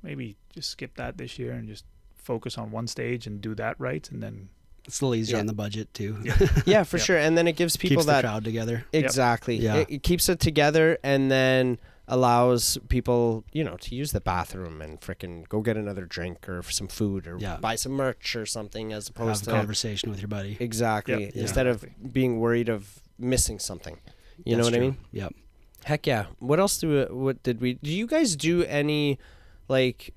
maybe just skip that this year and just focus on one stage and do that right, and then
It's a little easier
Yeah.
on the budget too.
yeah, for
Yeah.
sure. And then it gives people
Keeps the
that
crowd together.
exactly.
Yeah.
It keeps it together, and then allows people, you know, to use the bathroom and frickin' go get another drink or some food or
Yeah.
buy some merch or something, as
Have
opposed
a
to
conversation with your buddy.
exactly
Yep.
instead of being worried of missing something. You know
That's
what I
true.
mean?
Yep.
Heck yeah. What else do you guys do any like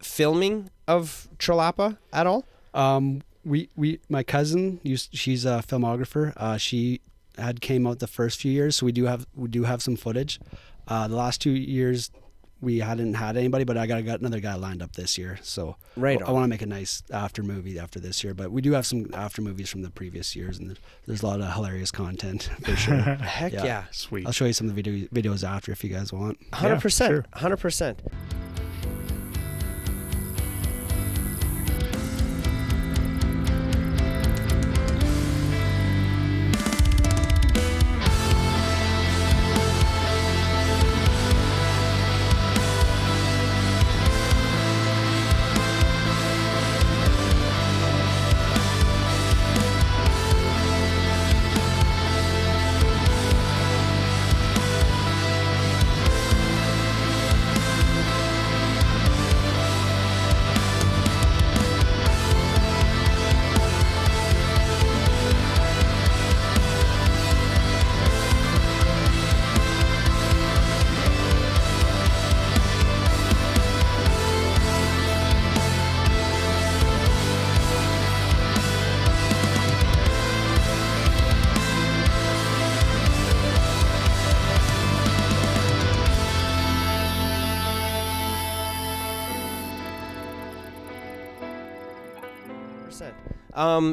filming of Trlapa at all?
My cousin she's a filmographer. She came out the first few years, so we do have some footage. The last 2 years we hadn't had anybody, but I got another guy lined up this year. So
Right
I want to make a nice after movie after this year, but we do have some after movies from the previous years, and there's a lot of hilarious content for sure.
Heck
Yeah.
yeah.
sweet.
I'll show you some of the videos after if you guys want.
100%.
sure.
100%.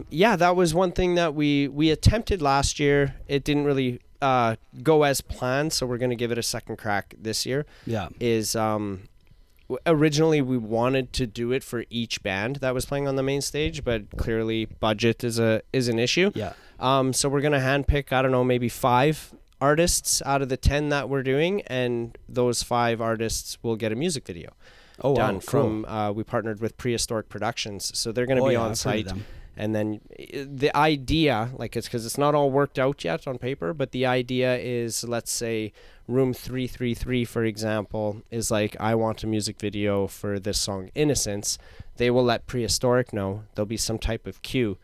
Yeah, that was one thing that we attempted last year. It didn't really go as planned, so we're going to give it a second crack this year.
Yeah.
Originally we wanted to do it for each band that was playing on the main stage, but clearly budget is an issue.
Yeah.
So we're going to handpick, I don't know, maybe 5 artists out of the 10 that we're doing, and those 5 artists will get a music video done.
Cool.
From we partnered with Prehistoric Productions, so they're going to be on site. And then the idea, like, it's because it's not all worked out yet on paper, but the idea is, let's say room 333, for example, is like, I want a music video for this song Innocence. They will let Prehistoric know. There'll be some type of cue.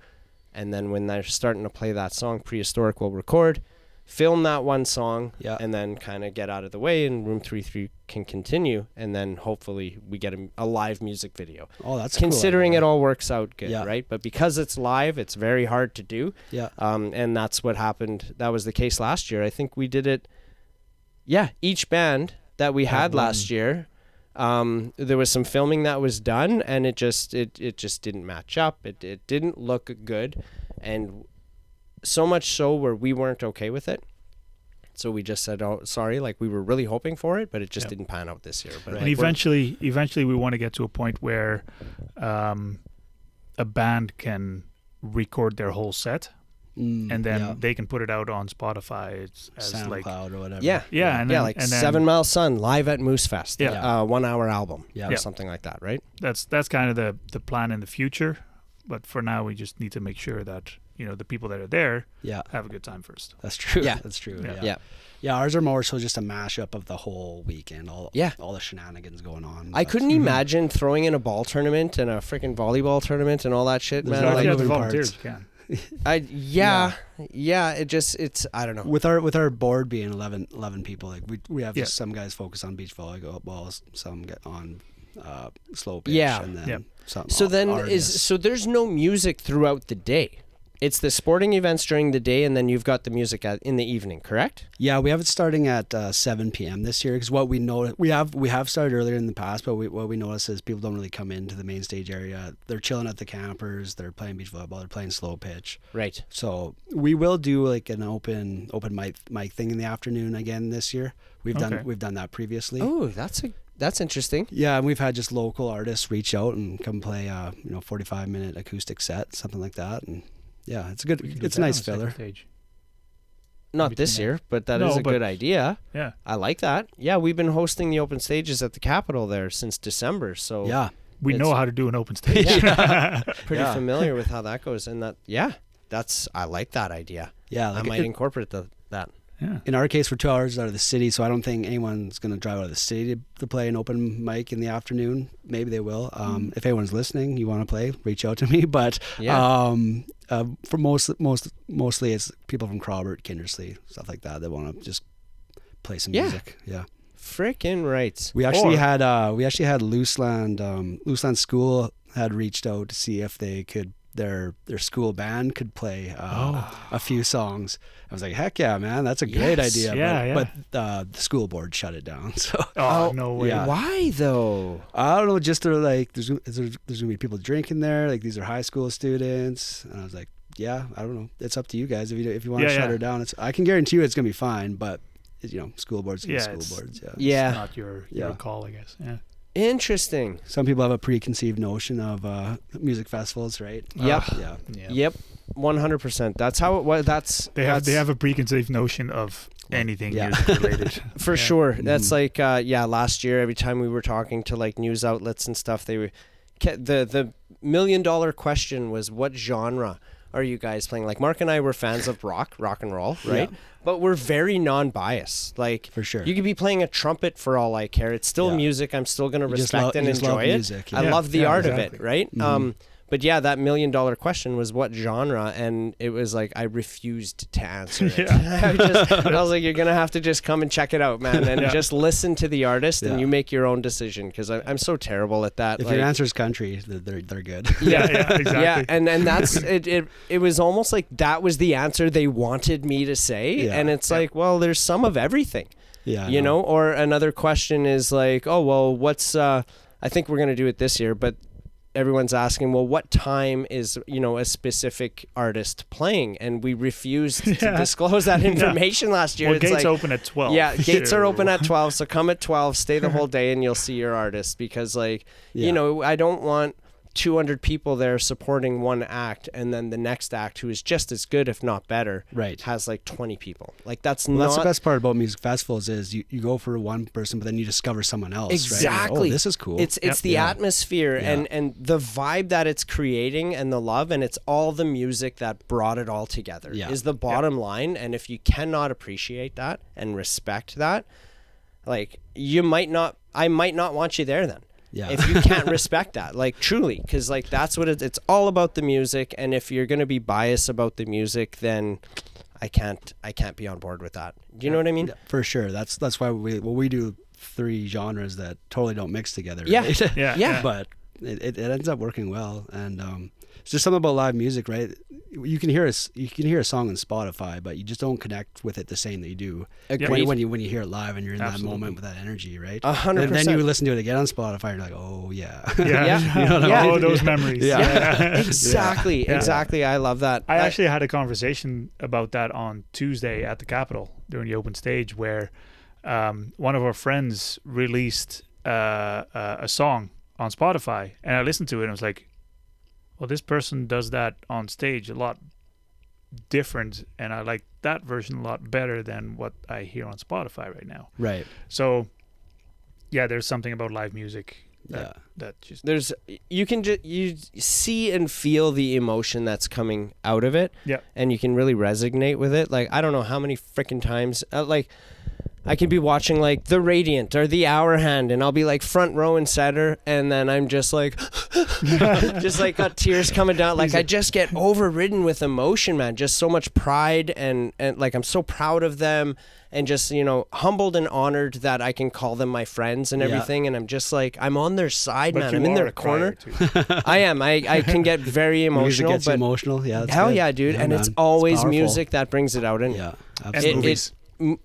And then when they're starting to play that song, Prehistoric will record, film that one song, and then kind of get out of the way, and room 333 can continue, and then hopefully we get a live music video.
Oh, that's
considering
cool.
it all works out good, right? But because it's live, it's very hard to do. And that's what happened. That was the case last year. I think we did it. Each band that we had last year, there was some filming that was done, and it just didn't match up. It didn't look good, and so much so where we weren't okay with it. So we just said, oh, sorry, like, we were really hoping for it, but it just didn't pan out this year. But
and eventually we want to get to a point where a band can record their whole set, and then they can put it out on Spotify as
SoundCloud
like,
or whatever.
Like 7 Mile Sun live at Moosefest, 1 hour album, or something like that, right?
That's kind of the plan in the future, but for now we just need to make sure that, you know, the people that are there have a good time first.
That's true.
Yeah.
That's true.
Yeah.
Ours are more so just a mashup of the whole weekend, all the shenanigans going on.
I couldn't imagine throwing in a ball tournament and a freaking volleyball tournament and all that shit, man.
Like,
moving
volunteers
parts.
can.
It's I don't know.
With our board being 11 people, like we have some guys focus on beach volleyball, some get on slow pitch, and then some.
So there's no music throughout the day. It's the sporting events during the day, and then you've got the music in the evening, correct?
Yeah, we have it starting at 7 p.m. this year, because what we know, we have started earlier in the past, but what we notice is people don't really come into the main stage area. They're chilling at the campers, they're playing beach volleyball, they're playing slow pitch.
Right.
So we will do like an open mic thing in the afternoon again this year. We've done that previously.
Oh, that's interesting.
Yeah, and we've had just local artists reach out and come play 45-minute acoustic set, something like that, and yeah, it's a nice filler.
Not this year, but that is a good idea.
Yeah.
I like that. Yeah, we've been hosting the open stages at the Capitol there since December, so
yeah,
we know how to do an open stage.
Pretty familiar with how that goes, and I like that idea.
Yeah,
I might incorporate that.
Yeah. In our case, we're 2 hours out of the city, so I don't think anyone's going to drive out of the city to play an open mic in the afternoon. Maybe they will. If anyone's listening, you want to play, reach out to me. But for mostly it's people from Crawford, Kindersley, stuff like that want to just play some music. Yeah.
Frickin' right.
We actually had Looseland School had reached out to see if they could. Their school band could play a few songs. I was like, heck yeah, man, that's a great idea. But the school board shut it down. So
no way.
Yeah.
Why though?
I don't know. Just they're like, there's gonna be people drinking there. Like, these are high school students, and I was like, yeah, I don't know. It's up to you guys if you want to shut her down. I can guarantee you it's gonna be fine. But school boards, school boards. Yeah,
it's not your call, I guess. Yeah.
Interesting.
Some people have a preconceived notion of music festivals, right?
Yep. Yep. 100%. That's how it was.
They have a preconceived notion of anything music related.
For sure. That's like last year, every time we were talking to like news outlets and stuff, they were the $1 million question was, what genre are you guys playing? Like, Mark and I were fans of rock and roll, right? Yeah. But we're very non-biased. Like, for sure, you could be playing a trumpet for all I care. It's still music. I'm still going to respect and enjoy it. Music, I love the art of it, right? Mm-hmm. But yeah, that $1 million question was what genre, and it was like I refused to answer it. I was like, you're gonna have to just come and check it out, man, and just listen to the artist, and you make your own decision, because I'm so terrible at that.
If your answer is country, they're good.
Yeah, exactly. Yeah, and that's it. It was almost like that was the answer they wanted me to say, and it's like, well, there's some of everything. Yeah, you know. Or another question is like, oh well, what's I think we're gonna do it this year, but everyone's asking, well, what time is, a specific artist playing? And we refused to disclose that information last year.
Well,
It's
gates
like,
open at 12.
yeah, gates are open at 12. So come at 12, stay the whole day, and you'll see your artist. Because, like, I don't want 200 people there supporting one act, and then the next act, who is just as good, if not better, has like 20 people. Like, that's
that's the best part about music festivals is you go for one person, but then you discover someone else.
Exactly.
Right? Oh, this is cool.
It's the atmosphere and the vibe that it's creating, and the love, and it's all the music that brought it all together is the bottom line. And if you cannot appreciate that and respect that, like, I might not want you there then.
Yeah.
If you can't respect that, like, truly, because, like, that's what it's all about, the music. And if you're going to be biased about the music, then I can't be on board with that. Do you know what I mean?
Yeah, for sure. That's why we do 3 genres that totally don't mix together.
Yeah.
Right?
Yeah.
But it ends up working well. And it's just something about live music, right? You can hear a song on Spotify, but you just don't connect with it the same that you do when you hear it live and you're in that moment with that energy, right?
100%.
And then you listen to it again on Spotify, you're like, oh yeah,
yeah.
You know what I mean?
Oh, those memories.
Exactly. I love that.
I actually had a conversation about that on Tuesday at the Capitol during the open stage, where one of our friends released a song on Spotify, and I listened to it and I was like, well, this person does that on stage a lot different, and I like that version a lot better than what I hear on Spotify right now.
Right.
So, yeah, there's something about live music that just
you see and feel the emotion that's coming out of it.
Yeah.
And you can really resonate with it. Like, I don't know how many freaking times, like, I could be watching, like, The Radiant or The Hour Hand, and I'll be, like, front row and center, and then I'm just like, just, like, got tears coming down. Like, I just get overridden with emotion, man. Just so much pride, and like, I'm so proud of them, and just, humbled and honored that I can call them my friends and everything. And I'm just like, I'm on their side, man. I'm in their corner. I am. I can get very emotional.
Music gets emotional. Yeah.
Hell
good.
Yeah, dude.
Yeah,
and
man.
it's always
powerful.
music that brings it out. And
yeah, absolutely.
movies.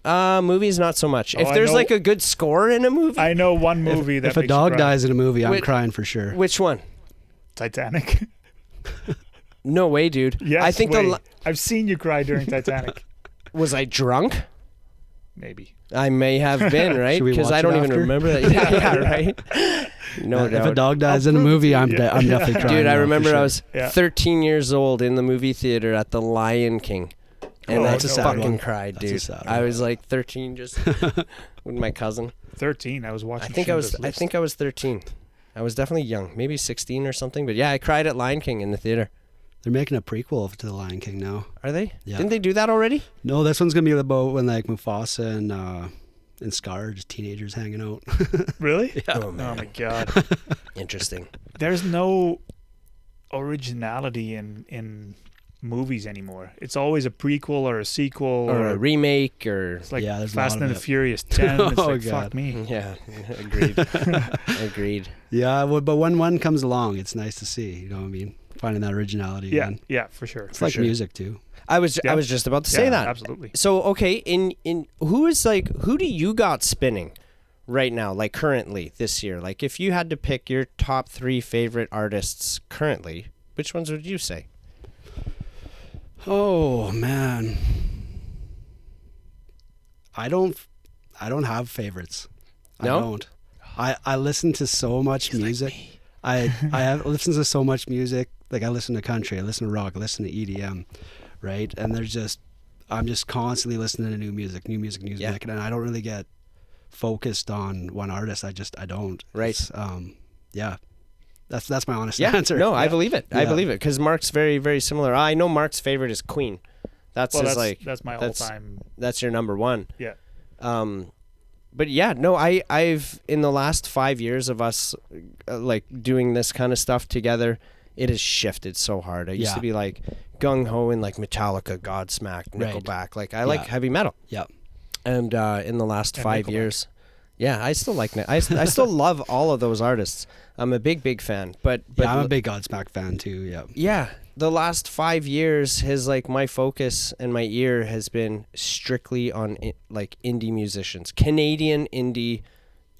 Movies not so much. If there's like a good score in a movie,
I know one movie that
if a dog dies in a movie, I'm crying for sure.
Which one?
Titanic.
No way, dude.
Yes,
I think
I've seen you cry during Titanic.
Was I drunk?
Maybe.
I may have been, right? Because I don't even remember that. Yeah, right. No doubt.
If a dog dies in a movie, I'm definitely crying.
Dude, I remember
sure.
I was 13 years old in the movie theater at The Lion King. And I just fucking cried, dude. I was like 13, just with my cousin.
13. I was watching.
I think I was 13. I was definitely young, maybe 16 or something. But yeah, I cried at Lion King in the theater.
They're making a prequel to The Lion King now.
Are they?
Yeah.
Didn't they do that already?
No, this one's gonna be about when like Mufasa and Scar are just teenagers hanging out.
Really?
Yeah.
Oh my god.
Interesting.
There's no originality in movies anymore. It's always a prequel or a sequel
or a remake, or
it's like Fast and the Furious 10. It's like, fuck me.
Yeah, agreed. Agreed.
Yeah, well, but when one comes along, it's nice to see. You know what I mean? Finding that originality.
Yeah,
again.
yeah, for sure.
It's like music too.
I was just about to say that.
Absolutely.
So okay, in who do you got spinning right now, like currently this year? Like, if you had to pick your top 3 favorite artists currently, which ones would you say?
Oh man, I don't have favorites.
No?
I don't. I listen to so much music.
Like
I have listened to so much music. Like, I listen to country, I listen to rock, I listen to EDM, right? And I'm just constantly listening to new music, and I don't really get focused on one artist. I don't.
Right.
Yeah. That's my honest answer.
No, I believe it. I believe it, because Mark's very, very similar. I know Mark's favorite is Queen. That's
my all-time.
That's your number one.
Yeah.
But yeah, no, I've in the last 5 years of us like doing this kind of stuff together, it has shifted so hard. I used to be like gung ho in like Metallica, Godsmack, Nickelback. Right. Like, I like heavy metal.
Yeah.
And in the last 5 years, I still like I still love all of those artists. I'm a big fan. But
I'm a big Godsmack fan too. Yeah.
Yeah. The last 5 years has, like, my focus and my ear has been strictly on like indie musicians, Canadian indie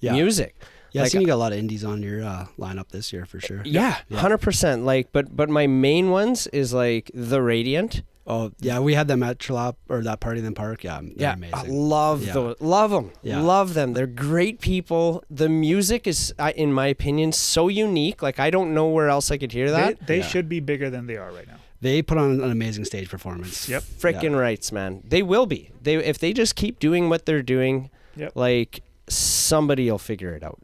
music.
Yeah, I
Like,
seen you got a lot of indies on your lineup this year for sure.
Yeah, 100%. Like, but my main ones is like The Radiant.
Oh yeah, we had them at Trlapa or that party in the park. Yeah, they're
I
amazing.
love those. Love them.
Yeah.
Love them. They're great people. The music is, in my opinion, so unique. Like, I don't know where else I could hear that.
They should be bigger than they are right now.
They put on an amazing stage performance.
Yep.
Frickin' rights, man. They will be. If they just keep doing what they're doing, like, somebody will figure it out.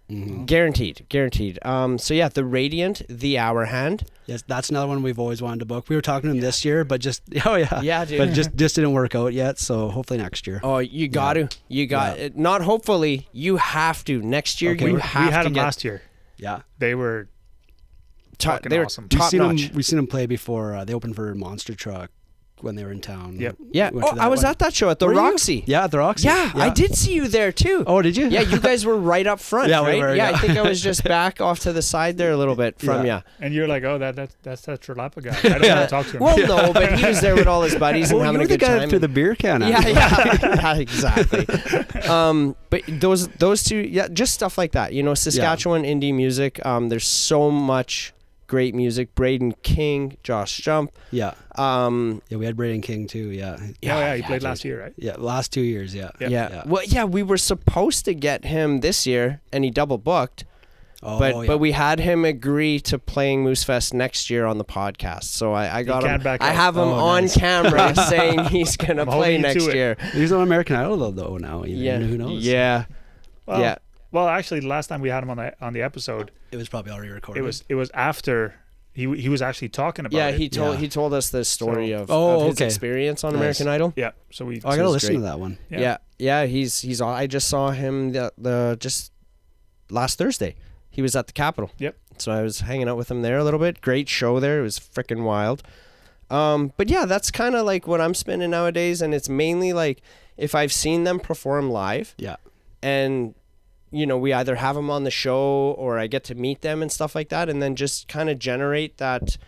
Mm-hmm.
Guaranteed. So yeah, The Radiant, The Hour Hand.
Yes, that's another one we've always wanted to book. We were talking to them this year, but just
dude.
but just didn't work out yet. So hopefully next year.
Oh, you got to. You got it. Not hopefully. You have to next year.
Okay.
You
We
have
had
to
them
get
last year.
Yeah,
They were fucking
they were
awesome.
top notch.
We've seen them play before. They opened for Monster Truck when they were in town.
Yep.
Yeah.
We went to
Oh,
that
I was
one.
at that show at the
Were you?
Roxy.
Yeah, at the Roxy.
Yeah, I did see you there too.
Oh, did you?
Yeah, you guys were right up front,
Yeah, we
right?
were,
yeah,
yeah.
I think I was just back off to the side there a little bit from
Yeah.
you.
And you're like, oh, that's that Trlapa guy. I don't want to talk to him.
Well, no, but he was there with all his buddies and
Well,
having
you
a
were the
good
guy
time.
through the beer can.
Yeah, yeah, exactly. But those two, just stuff like that. You know, Saskatchewan indie music. There's so much great music. Braden King, Josh Jump.
Yeah.
Um,
Yeah, we had Braden King too. Yeah.
He played last year, right?
Yeah, last 2 years. Yeah.
yeah. Well, yeah, we were supposed to get him this year, and he double booked.
Oh,
But we had him agree to playing Moosefest next year on the podcast. So I got
can't
him.
back
I
out.
have him
Oh,
on
nice.
camera saying he's gonna
I'm
play
holding you to
next
it.
year.
He's on American Idol though now.
Yeah.
Who knows?
Yeah.
Well,
Yeah.
Well, actually, the last time we had him on the episode,
It was probably already recorded.
it was after he was actually talking about
Yeah,
it.
he told us the story
So-
of his
okay.
experience on
Nice.
American Idol.
Yeah. So we.
Oh, I gotta
was
listen
great.
to that one.
Yeah, he's on. I just saw him the just last Thursday. He was at the Capitol.
Yep.
So I was hanging out with him there a little bit. Great show there. It was freaking wild. But yeah, that's kind of like what I'm spinning nowadays, and it's mainly like if I've seen them perform live.
Yeah.
And you know, we either have them on the show or I get to meet them and stuff like that, and then just kind of generate that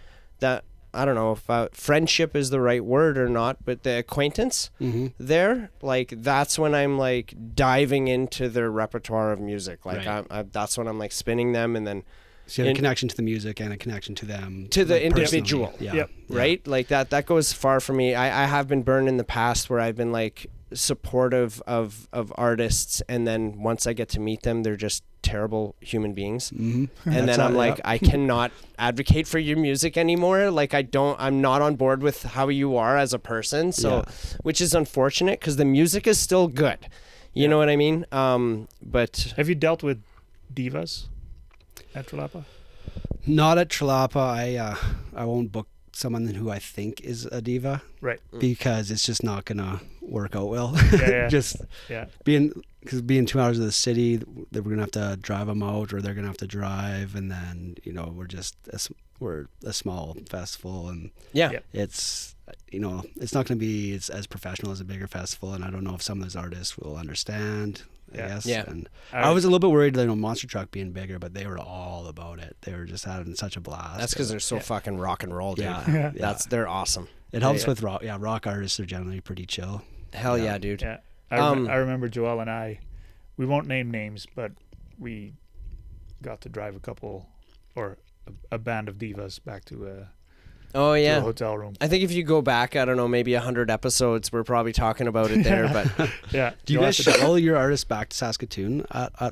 I don't know if friendship is the right word or not, but the acquaintance there, like that's when I'm like diving into their repertoire of music. Like
Right.
that's when I'm like spinning them, and then
So you have a connection to the music and a connection to them.
to the
like,
individual.
personally. Yeah.
Yep.
Right? Like that goes far for me. I have been burned in the past where I've been like supportive of artists, and then once I get to meet them, they're just terrible human beings.
Mm-hmm.
And then I'm like, I cannot advocate for your music anymore. Like I'm not on board with how you are as a person. So, which is unfortunate because the music is still good. You know what I mean? But
Have you dealt with divas at Trlapa?
Not at Trlapa. I won't book someone who I think is a diva.
Right.
Because it's just not gonna work out well.
Yeah.
Just
Yeah.
being 2 hours of the city, that we're gonna have to drive them out, or they're gonna have to drive, and then we're a small festival, and it's it's not gonna be as professional as a bigger festival, and I don't know if some of those artists will understand. I guess.
Yeah.
And I was a little bit worried, Monster Truck being bigger, but they were all about it. They were just having such a blast.
that's because they're so fucking rock and roll, dude.
Yeah.
They're awesome.
It helps with rock. Yeah, rock artists are generally pretty chill.
Hell yeah, dude.
Yeah. I remember Joel and I, we won't name names, but we got to drive a couple or a band of divas back to a hotel room.
I think if you go back, I don't know, maybe 100 episodes, we're probably talking about it there. But
Yeah.
Do you guys ship all your artists back to Saskatoon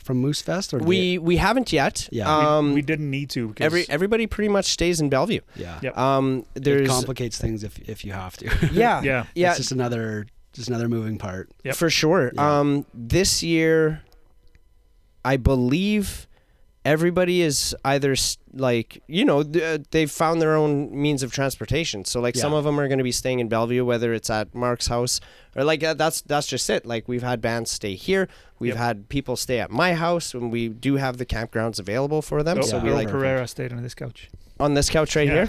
from Moosefest, or
we haven't yet.
Yeah.
we didn't need to because
Everybody pretty much stays in Bellevue.
Yeah.
Yep.
It
There's
complicates things if you have to.
Yeah.
It's just another moving part.
Yep.
for sure.
Yeah.
This year, I believe everybody is either they've found their own means of transportation. So like some of them are going to be staying in Bellevue, whether it's at Mark's house or like that's just it. Like we've had bands stay here. We've had people stay at my house, and we do have the campgrounds available for them. So we like
Pereira stayed on this couch.
on this couch right here.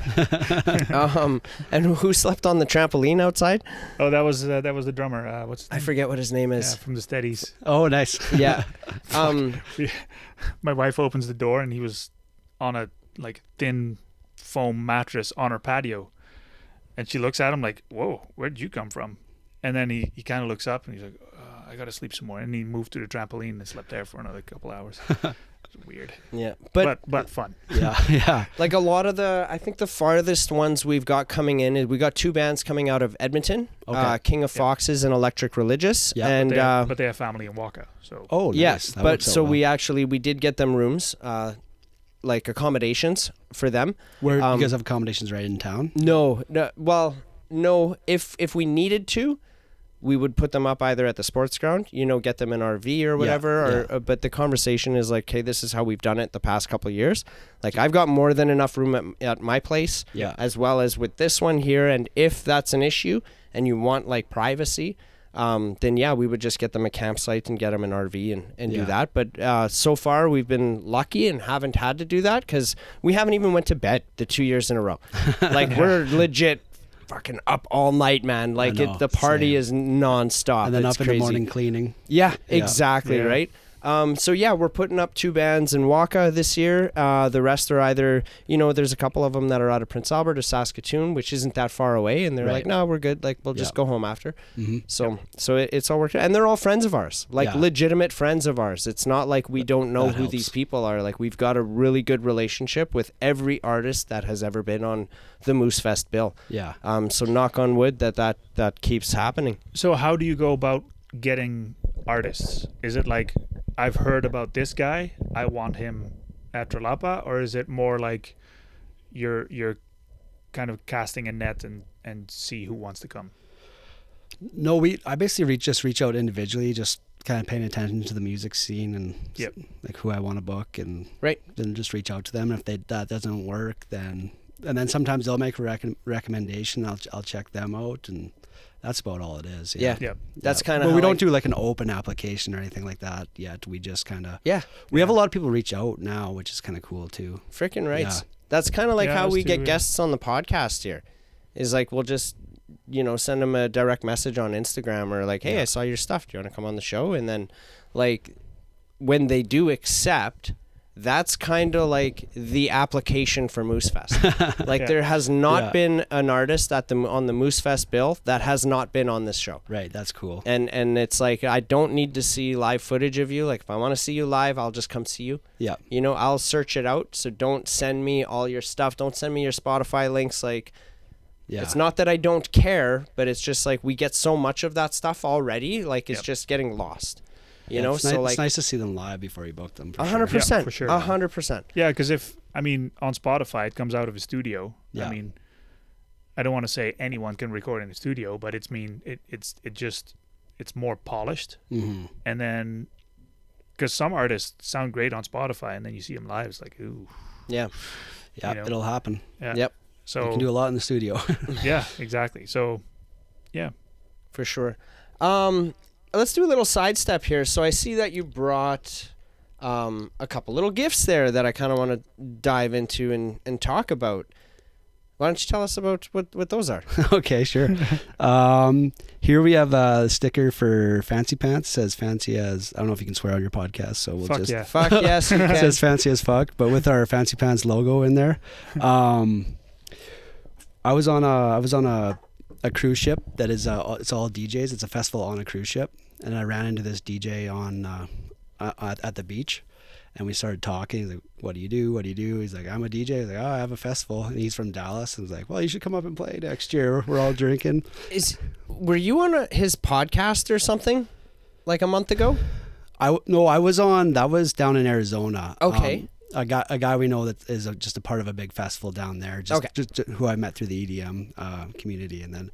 And who slept on the trampoline outside?
Oh, that was the drummer. What's his
I
name?
forget what his name is.
from the Steadies.
Oh, nice.
Yeah.
My wife opens the door and he was on a like thin foam mattress on her patio, and she looks at him like, "Whoa, where'd you come from?" And then he kind of looks up and he's like, I got to sleep some more. And he moved to the trampoline and slept there for another couple hours. It's weird.
Yeah.
But fun.
Yeah.
Like a lot of I think the farthest ones we've got coming in is we got 2 bands coming out of Edmonton, King of Foxes and Electric Religious.
Yeah.
And
but they have family in Waka. So
Oh, nice.
yes,
That
but
works out
so
well.
we did get them rooms, like accommodations for them.
Where you guys have accommodations right in town?
No, if we needed to, we would put them up either at the sports ground, get them in RV or whatever. But the conversation is like, hey, this is how we've done it the past couple of years. Like I've got more than enough room at my place, as well as with this one here. And if that's an issue and you want like privacy, then we would just get them a campsite and get them an RV and do that. But so far we've been lucky and haven't had to do that because we haven't even went to bed the 2 years in a row. Like we're legit fucking up all night, man. Like the party is nonstop.
And then
it's
up
crazy.
in the morning cleaning.
Yeah, exactly,
Yeah.
right? So we're putting up 2 bands in Waka this year. The rest are either, there's a couple of them that are out of Prince Albert or Saskatoon, which isn't that far away. And they're like, no, we're good. Like, we'll just go home after.
Mm-hmm.
So it's all worked out. And they're all friends of ours, like legitimate friends of ours. It's not like we don't know who these people are. Like, we've got a really good relationship with every artist that has ever been on the Moosefest bill.
Yeah.
So knock on wood that keeps happening.
So how do you go about getting artists? Is it like, I've heard about this guy, I want him at Trlapa, or is it more like you're kind of casting a net and see who wants to come?
No, I basically just reach out individually, just kind of paying attention to the music scene and like who I want to book, and then just reach out to them. And if that doesn't work, then sometimes they'll make a recommendation. I'll check them out, and that's about all it is.
Yeah. That's kind of.
But we don't do like an open application or anything like that yet. We just kind of.
Yeah.
We have a lot of people reach out now, which is kind of cool too.
Freaking right.
Yeah.
That's kind of like how
us
we
too,
get guests on the podcast here. Is like we'll just send them a direct message on Instagram or like, hey, I saw your stuff. Do you want to come on the show? And then like when they do accept, that's kind of like the application for Moosefest. Like there has not been an artist on the Moosefest bill that has not been on this show.
Right, that's cool.
And it's like I don't need to see live footage of you. Like if I want to see you live, I'll just come see you.
Yeah.
I'll search it out. So don't send me all your stuff. Don't send me your Spotify links. Like it's not that I don't care, but it's just like we get so much of that stuff already. Like it's just getting lost.
It's
so like
it's nice to see them live before you book them.
100%.
Yeah, for sure.
100%.
Yeah, because on Spotify it comes out of a studio.
Yeah.
I mean, I don't want to say anyone can record in a studio, but it's more polished.
Mm-hmm.
And then, because some artists sound great on Spotify, and then you see them live, it's like, ooh.
Yeah.
Yeah, it'll happen.
Yeah.
Yep.
So
you can do a lot in the studio.
yeah, exactly. So, yeah.
For sure. Let's do a little sidestep here. So I see that you brought a couple little gifts there that I kind of want to dive into and talk about. Why don't you tell us about what those are?
Okay, sure. Here we have a sticker for Fancy Pants. It says fancy as, I don't know if you can swear on your podcast, so we'll
Fuck
just...
yeah.
Fuck yes, you
It
can.
says fancy as fuck, but with our Fancy Pants logo in there. I was on a cruise ship that is it's all DJs. It's a festival on a cruise ship, and I ran into this DJ on at the beach, and we started talking. He's like, "What do you do? What do you do?" He's like, "I'm a DJ." He's like, "Oh, I have a festival," and he's from Dallas. And I was like, "Well, you should come up and play next year." We're all drinking.
Were you on his podcast or something like a month ago?
I was on. That was down in Arizona.
Okay.
A guy we know that is just a part of a big festival down there. Just who I met through the EDM community, and then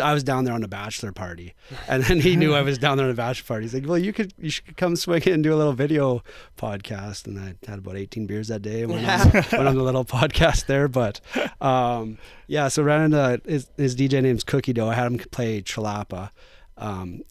I was down there on a bachelor party, and then he knew I was down there on a bachelor party. He's like, "Well, you should come swing in and do a little video podcast." And I had about 18 beers that day and went on the little podcast there. But so ran into his DJ name's Cookie Dough. I had him play Tralapa.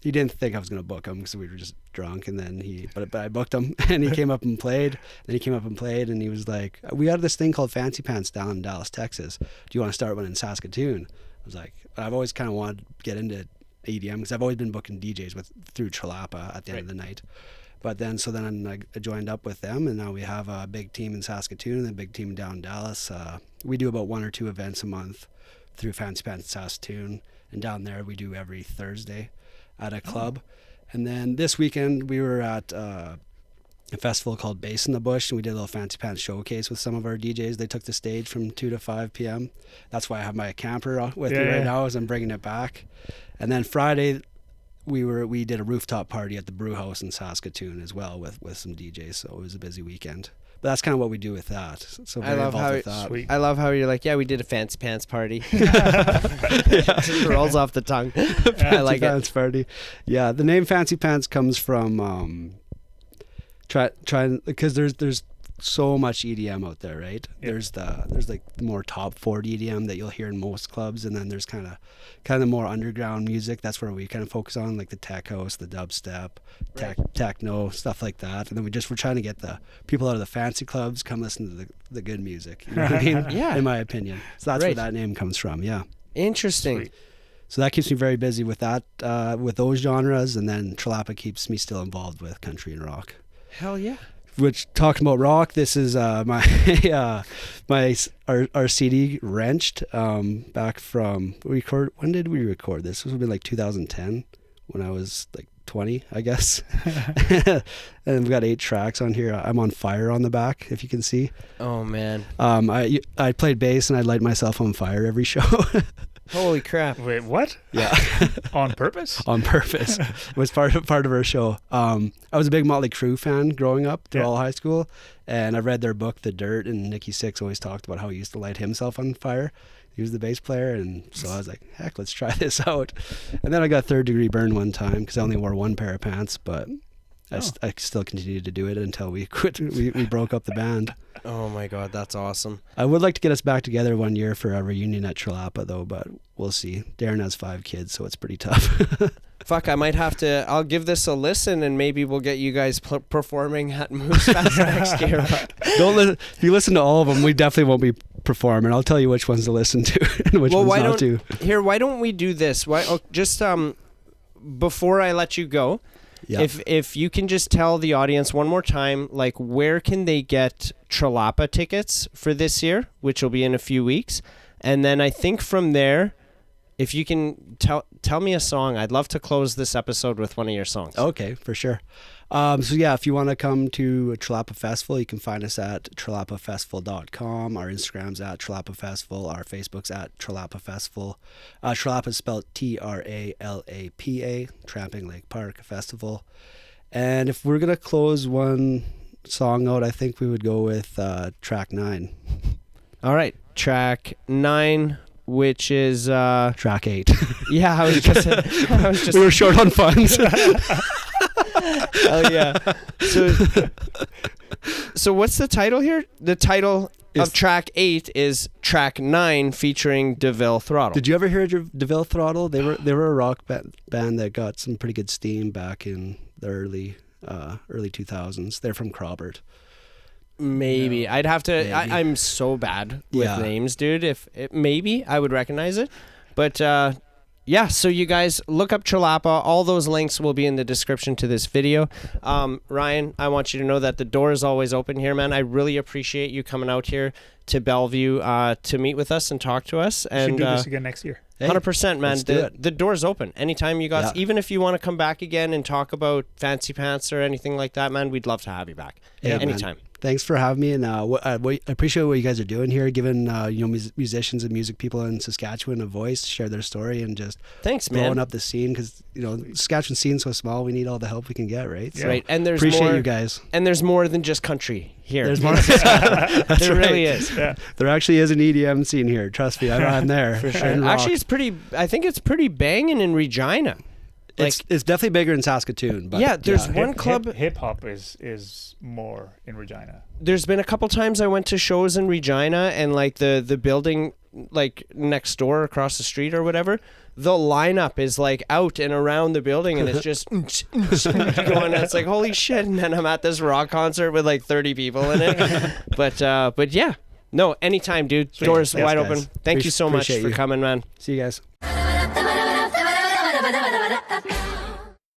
He didn't think I was going to book him because we were just drunk, and then but I booked him, and he came up and played. Then he came up and played, and he was like, "We got this thing called Fancy Pants down in Dallas, Texas. Do you want to start one in Saskatoon?" I was like, I've always kind of wanted to get into EDM because I've always been booking DJs through Trlapa at the end of the night. But then I joined up with them, and now we have a big team in Saskatoon and a big team down in Dallas. We do about 1 or 2 events a month through Fancy Pants in Saskatoon, and down there we do every Thursday at a club. And then this weekend we were at a festival called Bass in the Bush, and we did a little Fancy Pants showcase with some of our DJs. They took the stage from 2 to 5 p.m. That's why I have my camper with me right now, as I'm bringing it back. And then Friday we did a rooftop party at the brew house in Saskatoon as well with some DJs, so it was a busy weekend. But that's kind of what we do with that. So very involved with that.
Sweet. I love how you're like, yeah, we did a Fancy Pants party. It rolls off the tongue. I like
Pants party. Yeah, the name Fancy Pants comes from trying, because there's so much EDM out there, right? Yep. There's like the more top 40 EDM that you'll hear in most clubs, and then there's kind of more underground music. That's where we kind of focus on, like the tech house, the dubstep, techno, stuff like that. And then we're trying to get the people out of the fancy clubs come listen to the good music. You know what I mean?
Yeah.
In my opinion. So that's where that name comes from. Yeah.
Interesting.
Sweet.
So that keeps me very busy with that, with those genres, and then Trlapa keeps me still involved with country and rock.
Hell yeah.
Which, talking about rock, this is my our CD Wrenched, back from when did we record this? This would have been like 2010 when I was like 20, I guess. And we've got 8 tracks on here. I'm on fire on the back, if you can see.
Oh man.
I played bass and I light myself on fire every show.
Holy crap.
Wait, what?
Yeah.
On purpose?
On purpose. It was part of our show. I was a big Motley Crue fan growing up through all high school, and I read their book, The Dirt, and Nicky Sixx always talked about how he used to light himself on fire. He was the bass player, and so I was like, heck, let's try this out. And then I got 3rd-degree burn one time because I only wore one pair of pants, but I still continued to do it until we quit. We broke up the band.
Oh my God, that's awesome.
I would like to get us back together one year for a reunion at Trlapa, though, but we'll see. Darren has 5 kids, so it's pretty tough.
Fuck, I might have to. I'll give this a listen, and maybe we'll get you guys performing at Moosefest next year.
If you listen to all of them, we definitely won't be performing. I'll tell you which ones to listen to and which ones not to.
Here, why don't we do this? Before I let you go, if you can just tell the audience one more time, like, where can they get Trlapa tickets for this year, which will be in a few weeks, and then I think from there, if you can tell me a song, I'd love to close this episode with one of your songs.
Okay, for sure. If you want to come to a Trlapa Festival, you can find us at trlapafestival.com. Our Instagram's at Trlapa Festival. Our Facebook's at Trlapa Festival. Trlapa is spelled Trlapa, Tramping Lake Park Festival. And if we're going to close one song out, I think we would go with track 9.
All right, track 9. Which is
track 8.
Yeah, I was just
we were short on funds.
Oh yeah. So what's the title here? The title of track 8 is track 9 featuring DeVille Throttle.
Did you ever hear DeVille Throttle? They were a rock band that got some pretty good steam back in the early 2000s. They're from Crawford.
Maybe. No. I'd have to. Maybe. I'm so bad with names, dude. Maybe I would recognize it. But so you guys look up Trlapa. All those links will be in the description to this video. Ryan, I want you to know that the door is always open here, man. I really appreciate you coming out here to Bellevue to meet with us and talk to us. And
should do this again next year.
100%, man. The door's open. Anytime you guys, even if you want to come back again and talk about Fancy Pants or anything like that, man, we'd love to have you back. Anytime.
Man. Thanks for having me, and I appreciate what you guys are doing here, giving musicians and music people in Saskatchewan a voice, share their story, and just blowing up the scene, because Saskatchewan scene's so small. We need all the help we can get, right?
So right, and there's
appreciate you guys.
And there's more than just country here.
There's more.
There really is.
Yeah.
There actually is an EDM scene here. Trust me, I'm there.
For sure. Actually, I think it's pretty banging in Regina.
It's definitely bigger in Saskatoon. But
there's one club.
Hip hop is more in Regina.
There's been a couple times I went to shows in Regina, and like the building like next door across the street or whatever, the lineup is like out and around the building, and it's just going. It's like, holy shit! And then I'm at this rock concert with like 30 people in it. But yeah, no, anytime, dude.
Sweet.
Doors wide
guys.
open. Thank you so much for coming, man.
See you guys.